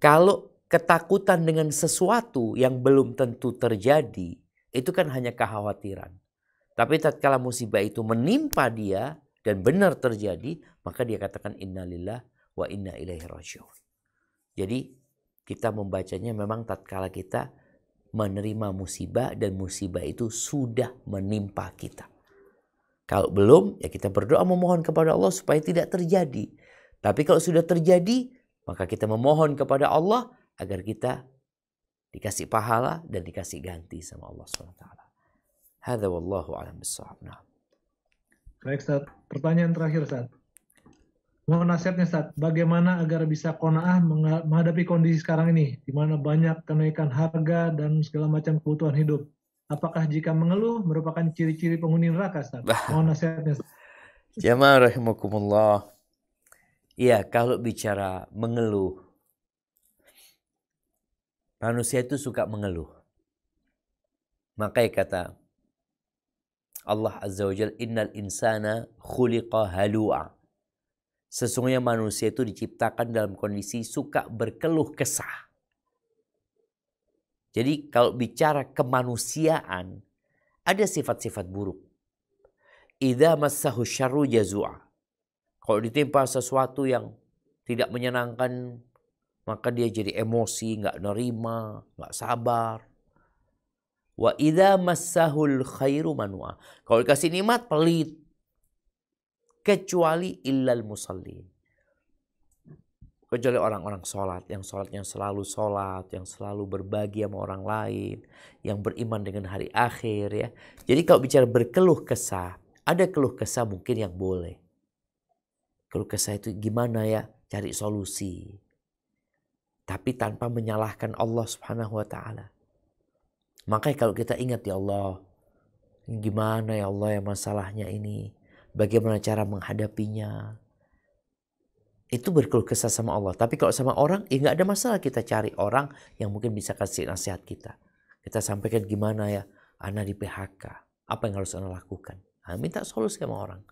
Kalau ketakutan dengan sesuatu yang belum tentu terjadi, itu kan hanya kekhawatiran. Tapi tatkala musibah itu menimpa dia dan benar terjadi, maka dia katakan innalillah wa inna ilaihi raji'un. Jadi kita membacanya memang tatkala kita menerima musibah dan musibah itu sudah menimpa kita. Kalau belum, ya kita berdoa memohon kepada Allah supaya tidak terjadi. Tapi kalau sudah terjadi, maka kita memohon kepada Allah agar kita dikasih pahala dan dikasih ganti sama Allah SWT. Hadza wallahu a'lam bissawab. Nah. Baik, Ustaz. Pertanyaan terakhir, Ustaz. Mohon nasihatnya, Ustaz. Bagaimana agar bisa qanaah menghadapi kondisi sekarang ini, di mana banyak kenaikan harga dan segala macam kebutuhan hidup? Apakah jika mengeluh merupakan ciri-ciri penghuni neraka, Ustaz? Mohon nasihatnya, Ustaz. Jamaah rahimakumullah. Iya, kalau bicara mengeluh, manusia itu suka mengeluh. Makanya kata Allah Azza wa Jalla, innal insana khuliqa halu'a. Sesungguhnya manusia itu diciptakan dalam kondisi suka berkeluh kesah. Jadi kalau bicara kemanusiaan, ada sifat-sifat buruk. Idza massahu syarru jazua. Kalau ditimpa sesuatu yang tidak menyenangkan, maka dia jadi emosi, nggak nerima, nggak sabar. Wa idza massahul khairu manua. Kalau dikasih nikmat pelit. Kecuali illal musallin. Kecuali orang-orang sholat, yang sholatnya selalu sholat, yang selalu berbagi sama orang lain, yang beriman dengan hari akhir ya. Jadi kalau bicara berkeluh kesah, ada keluh kesah mungkin yang boleh. Keluh kesah itu gimana ya? Cari solusi. Tapi tanpa menyalahkan Allah Subhanahu wa ta'ala. Makanya kalau kita ingat ya Allah, gimana ya Allah ya masalahnya ini? Bagaimana cara menghadapinya? Itu berkeluh kesah sama Allah. Tapi kalau sama orang, nggak ada masalah kita cari orang yang mungkin bisa kasih nasihat kita. Kita sampaikan gimana ya, Ana di PHK. Apa yang harus Ana lakukan? Nah, minta solusi sama orang.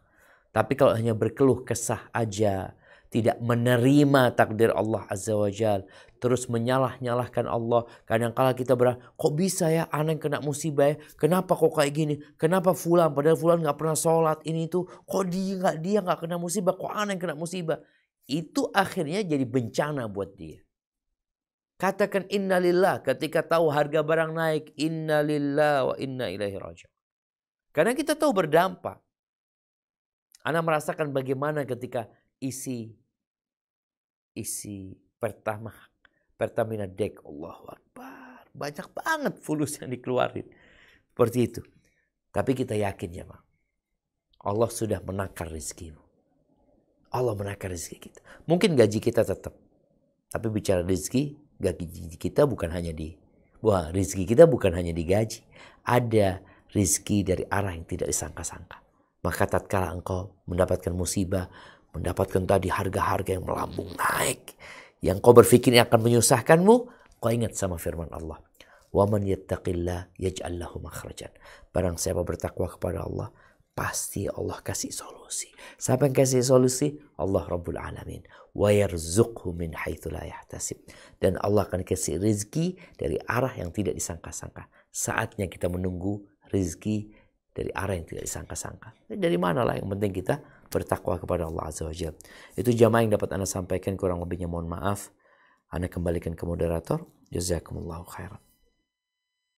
Tapi kalau hanya berkeluh kesah aja, tidak menerima takdir Allah Azza wa Jal, terus menyalah-nyalahkan Allah. Kadang-kala kita kok bisa ya Ana yang kena musibah ya? Kenapa kok kayak gini? Kenapa fulan? Padahal fulan nggak pernah sholat ini itu. Kok dia nggak kena musibah? Kok Ana yang kena musibah? Itu akhirnya jadi bencana buat dia. Katakan innalillah ketika tahu harga barang naik. Innalillah wa inna ilaihi raji'un. Karena kita tahu berdampak. Ana merasakan bagaimana ketika isi Pertamina Deck, Allahu Akbar, banyak banget fulus yang dikeluarin seperti itu. Tapi kita yakin ya Bang, Allah sudah menakar rezekimu. Allah menakar rezeki kita. Mungkin gaji kita tetap, tapi bicara rezeki, gaji kita bukan hanya rezeki kita bukan hanya digaji. Ada rezeki dari arah yang tidak disangka-sangka. Maka tatkala engkau mendapatkan musibah, mendapatkan tadi harga-harga yang melambung naik, yang kau berpikir ini akan menyusahkanmu, kau ingat sama firman Allah. Wa man yattaqillah yaj'al lahu makhrajan. Barang siapa bertakwa kepada Allah, pasti Allah kasih solusi. Siapa yang kasih solusi? Allah Rabbul Alamin. Wa yarzuqhu min haitsu la yahtasib. Dan Allah akan kasih rezeki dari arah yang tidak disangka-sangka. Saatnya kita menunggu rezeki dari arah yang tidak disangka-sangka. Dari mana lah, yang penting kita bertakwa kepada Allah Azza wa Jalla. Itu jamaah yang dapat Anda sampaikan, kurang lebihnya mohon maaf. Anda kembalikan ke moderator. Jazakumullahu khairan.